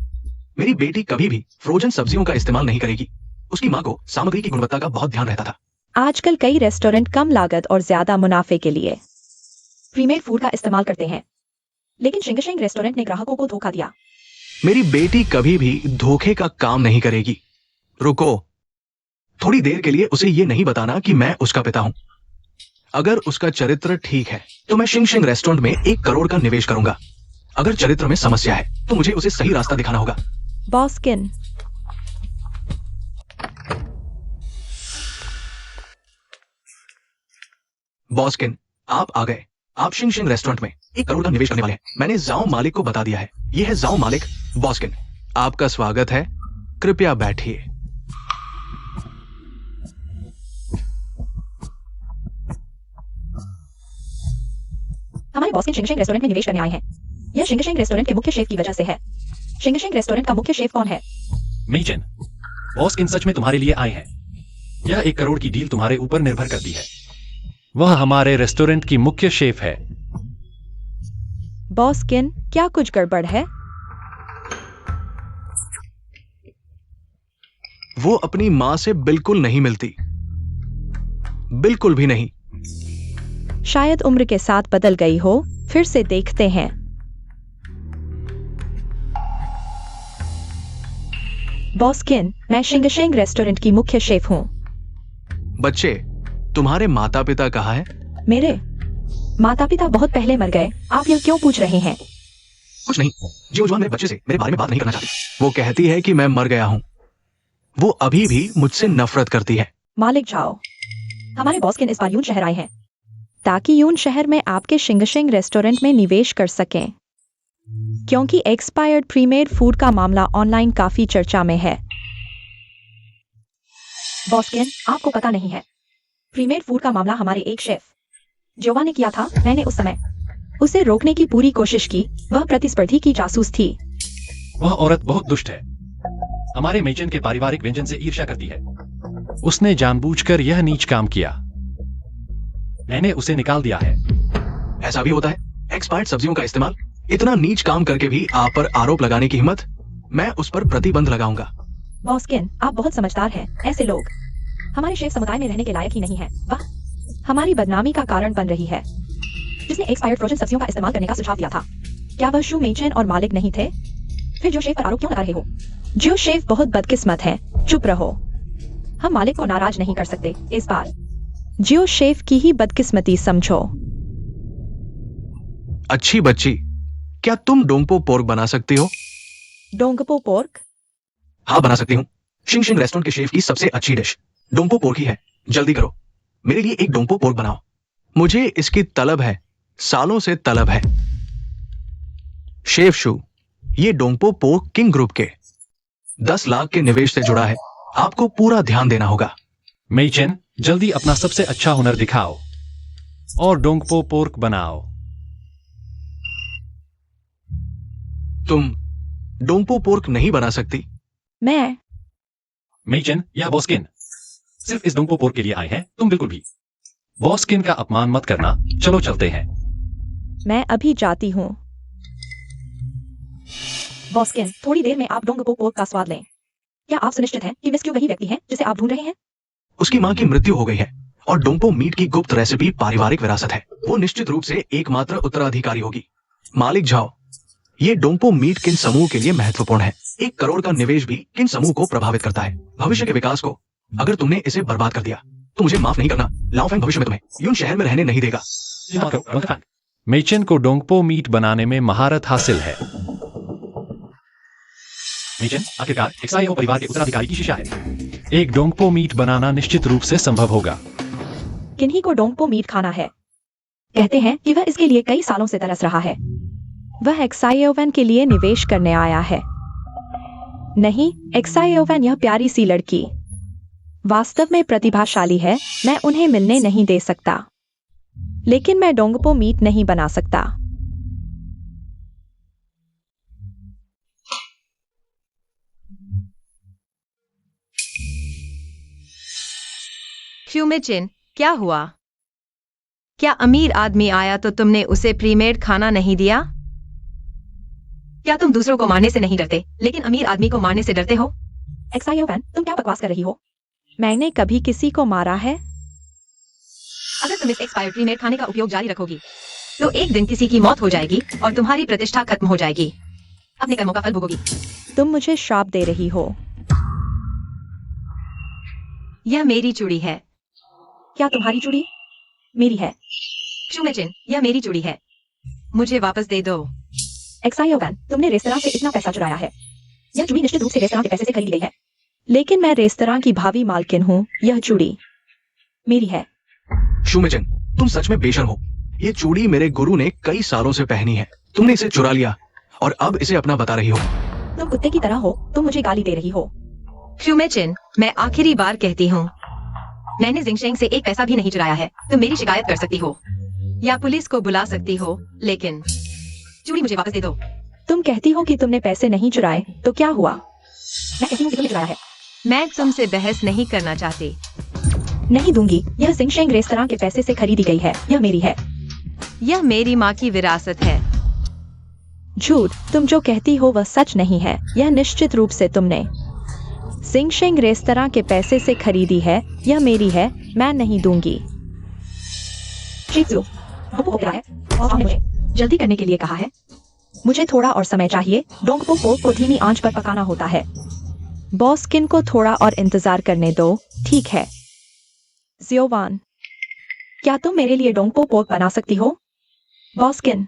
मेरी बेटी कभी भी फ्रोजन सब्जियों का इस्तेमाल नहीं करेगी। उसकी माँ को सामग्री की गुणवत्ता का बहुत ध्यान रहता था। आजकल कई रेस्टोरेंट कम लागत और ज्यादा मुनाफे के लिए प्रीमेड फूड का इस्तेमाल करते हैं, लेकिन शिंगशिंग रेस्टोरेंट ने ग्राहकों को धोखा दिया। मेरी बेटी कभी भी धोखे का काम नहीं करेगी। रुको, थोड़ी देर के लिए उसे ये नहीं बताना कि मैं उसका पिता हूं। अगर उसका चरित्र ठीक है तो मैं शिंग शिंग रेस्टोरेंट में 1 करोड़ का निवेश करूंगा। अगर चरित्र में समस्या है तो मुझे उसे सही रास्ता दिखाना होगा। बॉस्किन, बॉस्किन, आप आ गए। आप शिंग शिंग रेस्टोरेंट में 1 करोड़ का निवेश करने वाले हैं। मैंने जाओ मालिक को बता दिया है। यह है जाओ मालिक बॉस्किन। आपका स्वागत है, कृपया बैठिए। हमारे बॉस्किन शिंगशिंग रेस्टोरेंट में निवेश करने आए हैं। यह शिंगशिंग रेस्टोरेंट के मुख्य शेफ की वजह से है। शिंगशिंग रेस्टोरेंट का मुख्य शेफ कौन है? मेइचेन, बॉस्किन सच में तुम्हारे लिए आए हैं। यह 1 करोड़ की डील तुम्हारे ऊपर निर्भर करती है। वह हमारे रेस्टोरेंट की मुख्य शेफ है। बॉस्किन, क्या कुछ गड़बड़ है? वो अपनी माँ से बिल्कुल नहीं मिलती, बिल्कुल भी नहीं। शायद उम्र के साथ बदल गई हो। फिर से देखते हैं। बॉस्किन, मैं शिंगशिंग रेस्टोरेंट की मुख्य शेफ हूँ। बच्चे, तुम्हारे माता पिता कहाँ हैं? मेरे माता पिता बहुत पहले मर गए। आप यह क्यों पूछ रहे हैं? कुछ नहीं, जीवजवान मेरे बच्चे से मेरे बारे में बात नहीं करना चाहती। वो कहती है कि मैं मर गया हूँ। वो अभी भी मुझसे नफरत करती है। मालिक जाओ, हमारे बॉस्किन इस बार यून शहर आए हैं ताकि यून शहर में आपके शिंगशिंग रेस्टोरेंट में निवेश कर सकें, क्योंकि एक्सपायर्ड प्रीमेड फूड का मामला ऑनलाइन काफी चर्चा में है। बॉस्किन, आपको पता नहीं है, प्रीमेड फूड का मामला हमारे एक शेफ जोवा ने किया था। मैंने उस समय उसे रोकने की पूरी कोशिश की। वह प्रतिस्पर्धी की जासूस थी। वह औरत बहुत दुष्ट है। हमारे मेचन के पारिवारिक व्यंजन से ईर्ष्या करती है। उसने जानबूझकर यह नीच काम किया। मैंने उसे निकाल दिया है। ऐसा भी होता है? एक्सपायर्ड सब्जियों का इस्तेमाल, इतना नीच काम करके भी आप पर आरोप लगाने की हिम्मत? मैं उस पर प्रतिबंध लगाऊंगा। बॉस्किन, आप बहुत समझदार हैं। ऐसे लोग हमारे शेफ समुदाय में रहने के लायक ही नहीं है। वह हमारी बदनामी का कारण बन रही है। जिसने एक्सपायर्ड फ्रोजन सब्जियों का इस्तेमाल करने का सुझाव दिया था, क्या वह शू मेचन और मालिक नहीं थे? फिर जो शेफ पर आरोप क्यों लगा रहे हो? जो शेफ बहुत बदकिस्मत है। चुप रहो, हम मालिक को नाराज नहीं कर सकते इस बार। जियो शेफ की ही बदकिस्मती समझो। अच्छी बच्ची, क्या तुम डोंगपो पोर्क बना सकती हो? डोंगपो पोर्क? हाँ, बना सकती हूँ। शिंग शिंग रेस्टोरेंट के शेफ की सबसे अच्छी डिश डोंगपो पोर्क ही है। जल्दी करो, मेरे लिए एक डोंगपो पोर्क बनाओ। मुझे इसकी तलब है, सालों से तलब है। शेफ शू, ये डोंगपो पोर्क किंग ग्रुप के 10 लाख के निवेश से जुड़ा है। आपको पूरा ध्यान देना होगा। मेइचेन, जल्दी अपना सबसे अच्छा हुनर दिखाओ और डोंगपो पोर्क बनाओ। तुम डोंगपो पोर्क नहीं बना सकती? मैं? मेइचेन या बॉस्किन सिर्फ इस डोंगपो पोर्क के लिए आए हैं। तुम बिल्कुल भी। बॉस्किन का अपमान मत करना। चलो चलते हैं। मैं अभी जाती हूँ। बॉस्किन, थोड़ी देर में आप डोंगपो पोर्क का स्वाद लें। क्या आप सुनिश्चित हैं कि मिस क्यू वही व्यक्ति है जिसे आप ढूंढ रहे हैं? उसकी मां की मृत्यु हो गई है और डोंगपो मीट की गुप्त रेसिपी पारिवारिक विरासत है। वो निश्चित रूप से एकमात्र उत्तराधिकारी होगी। मालिक झाओ, ये डोंगपो मीट किन समूह के लिए महत्वपूर्ण है? 1 करोड़ का निवेश भी किन समूह को प्रभावित करता है? भविष्य के विकास को। अगर तुमने इसे बर्बाद कर दिया तो मुझे माफ नहीं करना। लाओफेंग भविष्य में तुम्हें यून शहर में रहने नहीं देगा। मेइचेन को डोंगपो मीट बनाने में महारत हासिल है। मिचेन आखिरकार एक्सायो परिवार के उत्तराधिकारी की शिष्या है। एक डोंगपो मीट बनाना निश्चित रूप से संभव होगा। किन्हीं को डोंगपो मीट खाना है। कहते हैं कि वह इसके लिए कई सालों से तरस रहा है। वह एक्सायोवन के लिए निवेश करने आया है। नहीं, एक्सायोवन यह प्यारी सी लड़की वास्तव में प्रतिभाशाली है। मैं उन्हें मिलने नहीं दे सकता, लेकिन मैं डोंगपो मीट नहीं बना सकता। ह्यूमिचिन, क्या हुआ? क्या अमीर आदमी आया तो तुमने उसे प्रीमेड खाना नहीं दिया? क्या तुम दूसरों को मारने से नहीं डरते, लेकिन अमीर आदमी को मारने से डरते हो? एक्सायोवन, तुम क्या बकवास कर रही हो? मैंने कभी किसी को मारा है? अगर तुम इस एक्सपायर्ड प्रीमेड खाने का उपयोग जारी रखोगी तो एक दिन किसी की मौत हो जाएगी और तुम्हारी प्रतिष्ठा खत्म हो जाएगी। अपने कर्मों का फल भोगोगी। तुम मुझे श्राप दे रही हो। यह मेरी चूड़ी है। क्या तुम्हारी चूड़ी मेरी है? ह्यूमिचिन, यह मेरी चूड़ी है। मुझे वापस दे दो। एक्सायोवन, तुमने रेस्तरां से इतना पैसा चुराया है। यह चूड़ी निश्चित रूप से रेस्तरां के पैसे से खरीदी गई है। लेकिन मैं रेस्तरां की भावी मालकिन हूँ। यह चूड़ी मेरी है। शुमिचन, तुम सच में बेशर्म हो। ये चूड़ी मेरे गुरु ने कई सालों से पहनी है। तुमने इसे चुरा लिया और अब इसे अपना बता रही हो। तुम कुत्ते की तरह हो। तुम मुझे गाली दे रही हो। ह्यूमिचिन, मैं आखिरी बार कहती हूँ, मैंने जिंगशेंग से एक पैसा भी नहीं चुराया है। तुम मेरी शिकायत कर सकती हो या पुलिस को बुला सकती हो, लेकिन चूड़ी मुझे वापस दे दो। तुम कहती हो कि तुमने पैसे नहीं चुराए, तो क्या हुआ? मैं कहती हूँ कि तुमने चुराया है। मैं तुमसे बहस नहीं करना चाहती। नहीं दूंगी। यह जिंगशेंग रेस्तरां के पैसे से खरीदी गई है। यह मेरी है। यह मेरी माँ की विरासत है। झूठ। तुम जो कहती हो वह सच नहीं है। यह निश्चित रूप से तुमने जिंगशेंग रेस्तरां के पैसे से खरीदी है। यह मेरी है। मैं नहीं दूंगी। शिज़ू, डोंगपो हो गया है और आपने मुझे जल्दी करने के लिए कहा है। मुझे थोड़ा और समय चाहिए। डोंगपो पोक को धीमी आंच पर पकाना होता है। बॉस्किन को थोड़ा और इंतजार करने दो। ठीक है। ज़ियोवान, क्या तुम मेरे लिए डोंगपो पोक बना सकती हो? बॉस्किन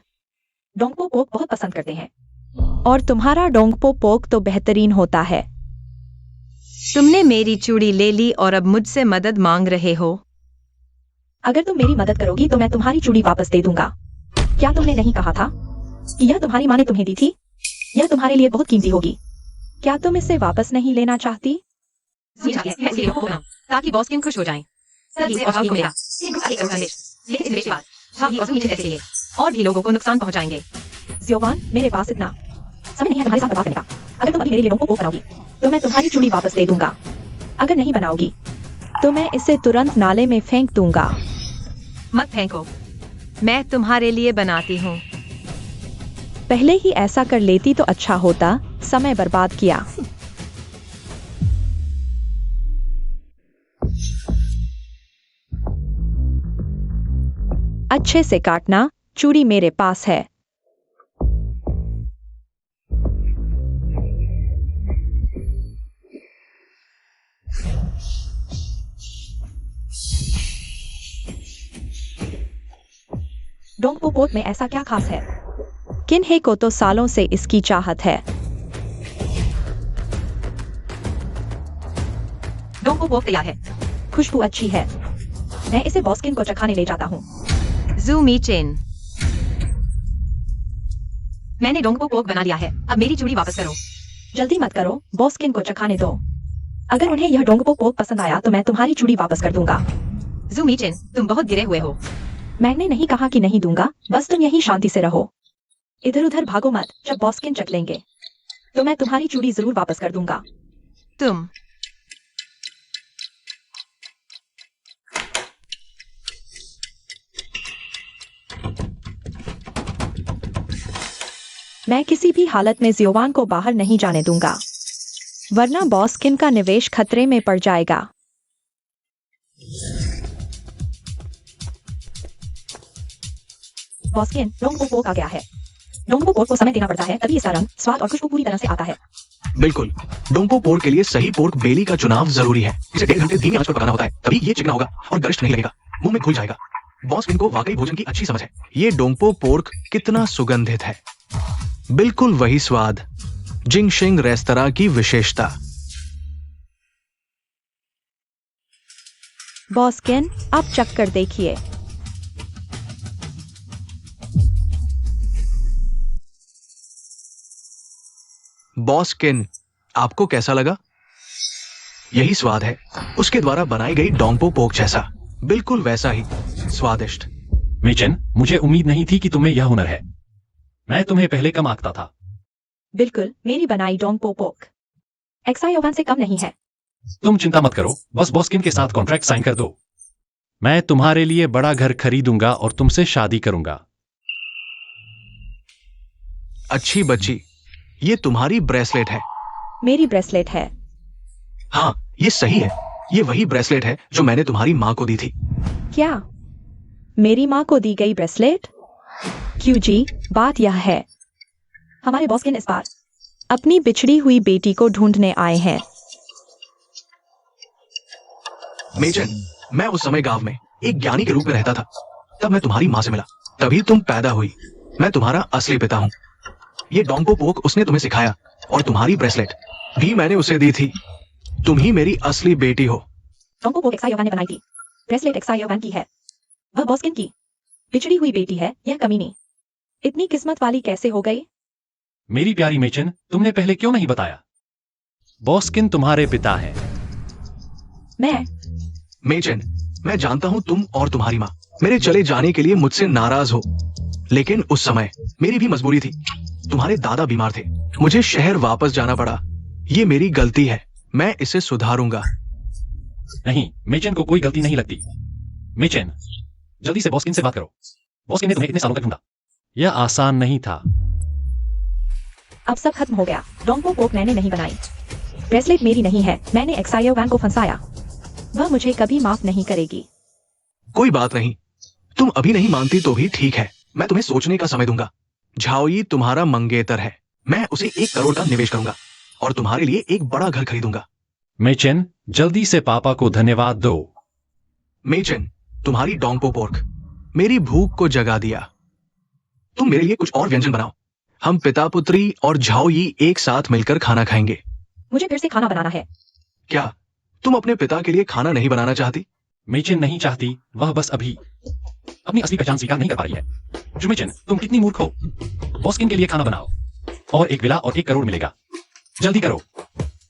डोंगपो पोक बहुत पसंद करते हैं और तुम्हारा डोंगपो पोक तो बेहतरीन होता है। तुमने मेरी चूड़ी ले ली और अब मुझसे मदद मांग रहे हो। अगर तुम मेरी मदद करोगी तो मैं तुम्हारी चूड़ी वापस दे दूंगा। क्या तुमने नहीं कहा था कि यह तुम्हारी माँ ने तुम्हें दी थी? यह तुम्हारे लिए बहुत कीमती होगी। क्या तुम इसे वापस नहीं लेना चाहती? ताकि बॉस्किन खुश हो जाएं। सभी और को मिला। लेकिन इस निवेश के बाद भाभी और नीचे पैसे लिए और भी लोगों को नुकसान पहुंचाएंगे। ज़ियोवान, मेरे पास इतना समय नहीं है तुम्हारे साथ बर्बाद करने का। अगर तुम अभी मेरे लिए डोंगपो पोक बनाओगी तो मैं तुम्हारी चूड़ी वापस दे दूंगा। अगर नहीं बनाओगी तो मैं इसे तुरंत नाले में फेंक दूंगा। मत फेंको, मैं तुम्हारे लिए बनाती हूँ। पहले ही ऐसा कर लेती तो अच्छा होता। समय बर्बाद किया। अच्छे से काटना। चूड़ी मेरे पास है। डोंगपो पोक में ऐसा क्या खास है? किन्हे को तो सालों से इसकी चाहत है। डोंगपो पोक तैयार है। खुशबू अच्छी है। मैं इसे बॉस्किन को चखाने ले जाता हूँ। ज़ूमीचेन, मैंने डोंगपो पोक बना लिया है। अब मेरी चूड़ी वापस करो। जल्दी मत करो। बॉस्किन को चखाने दो। अगर उन्हें यह डोंगपो पोक पसंद आया तो मैं तुम्हारी चूड़ी वापस कर दूंगा। ज़ूमीचेन, तुम बहुत गिरे हुए हो। मैंने नहीं कहा कि नहीं दूंगा। बस तुम यही शांति से रहो। इधर उधर भागो मत। जब बॉस्किन चख लेंगे तो मैं तुम्हारी चूड़ी जरूर वापस कर दूंगा। तुम मैं किसी भी हालत में ज़ियोवान को बाहर नहीं जाने दूंगा, वरना बॉस्किन का निवेश खतरे में पड़ जाएगा। बॉस्किन, डोंगपो पोक आ गया है। डोंगपो पोक को समय देना पड़ता है, तभी इसका रंग, स्वाद और खुशबू पूरी तरह से आता है। बिल्कुल। डोंगपो पोर्क के लिए सही पोर्क बेली का चुनाव जरूरी है। इसे 1.5 घंटे धीमी आंच पर पकाना होता है, तभी ये चिकना होगा और गरिष्ठ नहीं लगेगा, मुंह में घुल जाएगा। बॉस इनको वाकई भोजन की अच्छी समझ है। ये डोंगपो पोर्क कितना सुगंधित है। बिल्कुल वही स्वाद जिंगशिंग रेस्तरां की विशेषता। बॉस केन, आप चक्कर देखिए। बॉस किन, आपको कैसा लगा? यही स्वाद है उसके द्वारा बनाई गई डोंगपो पोक जैसा, बिल्कुल वैसा ही स्वादिष्ट। मेचन, मुझे उम्मीद नहीं थी कि तुम्हें यह हुनर है। मैं तुम्हें पहले कम आंकता था। बिल्कुल, मेरी बनाई डोंगपो पोक एक्साई ओवन से कम नहीं है। तुम चिंता मत करो, बस बॉस्किन के साथ कॉन्ट्रैक्ट साइन कर दो। मैं तुम्हारे लिए बड़ा घर खरीदूंगा और तुमसे शादी करूंगा। अच्छी बच्ची, ये तुम्हारी ब्रेसलेट है। मेरी ब्रेसलेट है। हाँ, ये सही है। ये वही ब्रेसलेट है जो मैंने तुम्हारी माँ को दी थी। क्या मेरी माँ को दी गई ब्रेसलेट? क्यों जी, बात यह है, हमारे बॉस किन इस बार अपनी बिछड़ी हुई बेटी को ढूंढने आए हैं। मेजन, मैं उस समय गांव में एक ज्ञानी के रूप में रहता था। तब मैं तुम्हारी माँ से मिला, तभी तुम पैदा हुई। मैं तुम्हारा असली पिता हूँ। ये डोंगपो पोक उसने तुम्हें सिखाया और तुम्हारी ब्रेसलेट भी मैंने उसे दी थी। तुम ही मेरी असली बेटी हो। डोंगपो पोक एक्साई ओवन ने बनाई थी, ब्रेसलेट एक्साई ओवन की है। वह बॉस किन की बिछड़ी हुई बेटी है। यह कमीनी इतनी किस्मत वाली कैसे हो गई? मेरी प्यारी मेचन, तुमने पहले क्यों नहीं बताया? बॉस्किन तुम्हारे पिता हैं। मैं मेजन, मैं जानता हूं तुम और तुम्हारी माँ मेरे चले जाने के लिए मुझसे नाराज हो, लेकिन उस समय मेरी भी मजबूरी थी। तुम्हारे दादा बीमार थे, मुझे शहर वापस जाना पड़ा। ये मेरी गलती है, मैं इसे सुधारूंगा। नहीं, मेचन को कोई गलती नहीं लगती। मेचन, जल्दी से बॉस्किन से बात करो। बॉस्किन ने तुम्हें इतने सालों तक ढूंढा। यह आसान नहीं था। अब सब खत्म हो गया। डोंगपो पोक मैंने नहीं बनाई, ब्रेसलेट मेरी नहीं है। मैंने एक्साई ओवन को फंसाया। वह मुझे कभी माफ नहीं करेगी। कोई बात नहीं, तुम अभी नहीं मानती तो भी ठीक है। मैं तुम्हें सोचने का समय दूंगा। झाओई तुम्हारा मंगेतर है। मैं उसे 1 करोड़ का निवेश करूंगा और तुम्हारे लिए एक बड़ा घर खरीदूंगा। मेचन, जल्दी से पापा को धन्यवाद दो। मेचन, तुम्हारी डोंगपो पोर्क मेरी भूख को जगा दिया। तुम मेरे लिए कुछ और व्यंजन बनाओ। हम पिता पुत्री और झाओई एक साथ मिलकर खाना खाएंगे। मुझे फिर से खाना बनाना है। क्या तुम अपने पिता के लिए खाना नहीं बनाना चाहती? मेचन नहीं चाहती, वह बस अभी अपनी असली पहचान स्वीकार नहीं कर पा रही है। जुमेचन, तुम कितनी मूर्ख हो। बॉस्किन के लिए खाना बनाओ और एक विला और 1 करोड़ मिलेगा। जल्दी करो।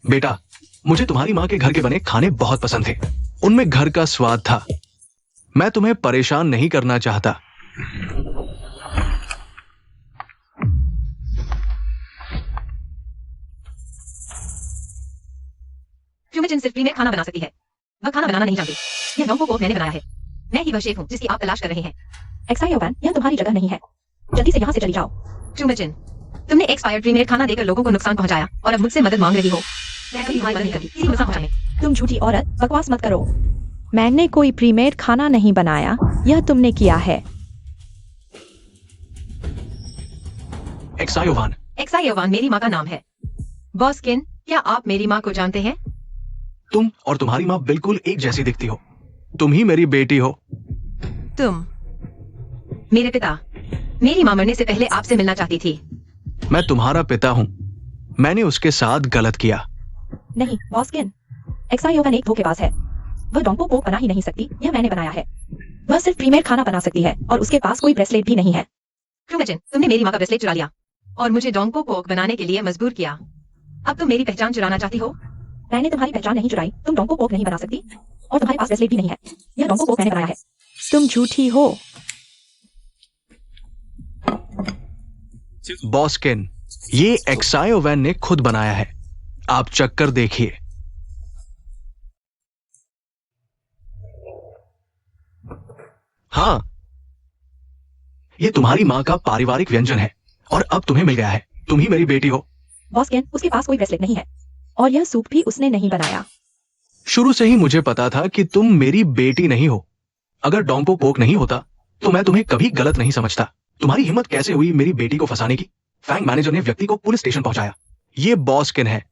बेटा, मुझे तुम्हारी माँ के घर के बने खाने बहुत पसंद थे। उनमें घर का स्वाद था। मैं तुम्हें परेशान नहीं करना चाहता। जुमेचन सिर्फ प्रीमियर खाना बना सकती है। वह खाना बनाना नहीं जानती। यह डोंगपो पोक मैंने बनाया है। मैं ही वह शेफ हूँ जिसकी आप तलाश कर रहे हैं। एक्साई ओवन, यह तुम्हारी जगह नहीं है। जल्दी से यहाँ से चली जाओ। जुमेचन, तुमने एक्सपायर्ड प्रीमियर खाना देकर लोगों को नुकसान पहुंचाया और अब मुझसे मदद मांग रही हो। मैं कभी तुम्हारी मदद नहीं करती किसी को नुकसान पहुंचाने। तुम झूठी औरत, बकवास मत करो। मैंने कोई प्रीमेड खाना नहीं बनाया, यह तुमने किया है। एक्साई ओवन। एक्साई ओवन मेरी माँ का नाम है। बॉस्किन, क्या आप मेरी माँ को जानते हैं? तुम और तुम्हारी माँ बिल्कुल एक जैसी दिखती हो। तुम ही मेरी बेटी हो। तुम मेरे पिता। मेरी माँ मरने से पहले आपसे मिलना चाहती थी। मैं तुम्हारा पिता हूँ। मैंने उसके साथ गलत किया। नहीं बॉस्किन, एक्साई ओवन एक धोखेबाज है। वह डोंगपो पोक बना ही नहीं सकती, यह मैंने बनाया है। वह सिर्फ प्रीमेड खाना बना सकती है और उसके पास कोई ब्रेसलेट भी नहीं है। जुमेचन, तुमने मेरी माँ का ब्रेसलेट चुरा लिया और मुझे डोंगपो पोक बनाने के लिए मजबूर किया। अब तुम मेरी पहचान चुराना चाहती हो? मैंने तुम्हारी पहचान नहीं चुराई। तुम डोंगपो पोक नहीं बना सकती और तुम्हारे पास ब्रेसलेट भी नहीं है। यह डोंगपो पोक मैंने बनाया है। तुम झूठी हो। बॉस्किन, ये एक्साई ओवन ने खुद बनाया है। आप चक्कर देखिए। हाँ, ये तुम्हारी माँ का पारिवारिक व्यंजन है और अब तुम्हें मिल गया है। तुम ही मेरी बेटी हो। बॉस्किन, उसके पास कोई ब्रेसलेट नहीं है और यह सूप भी उसने नहीं बनाया। शुरू से ही मुझे पता था कि तुम मेरी बेटी नहीं हो। अगर डोंगपो पोक नहीं होता तो मैं तुम्हें कभी गलत नहीं समझता। तुम्हारी हिम्मत कैसे हुई मेरी बेटी को फंसाने की? फैंग मैनेजर ने व्यक्ति को पुलिस स्टेशन पहुंचाया। ये बॉस्किन है।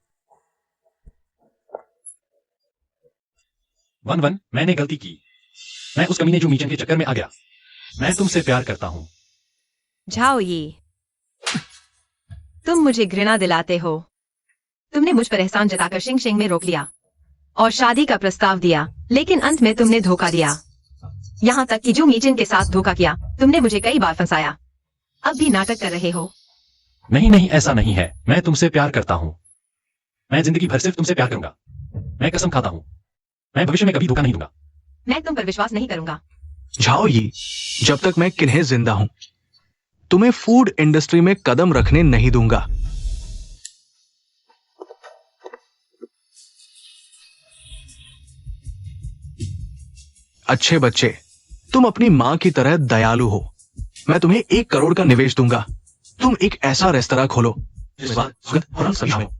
1-1, मैंने गलती की। मैं उस कमीने जुमीचन के चक्कर में आ गया। मैं तुमसे प्यार करता हूँ। झाओई, तुम मुझे घृणा दिलाते हो। तुमने मुझ पर एहसान जताकर शिंग शिंग में रोक लिया और शादी का प्रस्ताव दिया, लेकिन अंत में तुमने धोखा दिया। यहाँ तक कि जो मीचिन के साथ धोखा किया, तुमने मुझे कई बार फंसाया। अब भी नाटक कर रहे हो। नहीं नहीं, ऐसा नहीं है। मैं तुमसे प्यार करता हूं। मैं जिंदगी भर सिर्फ तुमसे प्यार करूंगा। मैं कसम खाता हूं, मैं भविष्य में कभी धोखा नहीं दूंगा। मैं तुम पर विश्वास नहीं करूंगा। झाओ यी, जब तक मैं किन्हें जिंदा हूं, तुम्हें फूड इंडस्ट्री में कदम रखने नहीं दूंगा। अच्छे बच्चे, तुम अपनी मां की तरह दयालु हो। मैं तुम्हें 1 करोड़ का निवेश दूंगा। तुम एक ऐसा रेस्तरां खोलो जिसमें स्वाद, सुगंध और रंग सभी हो।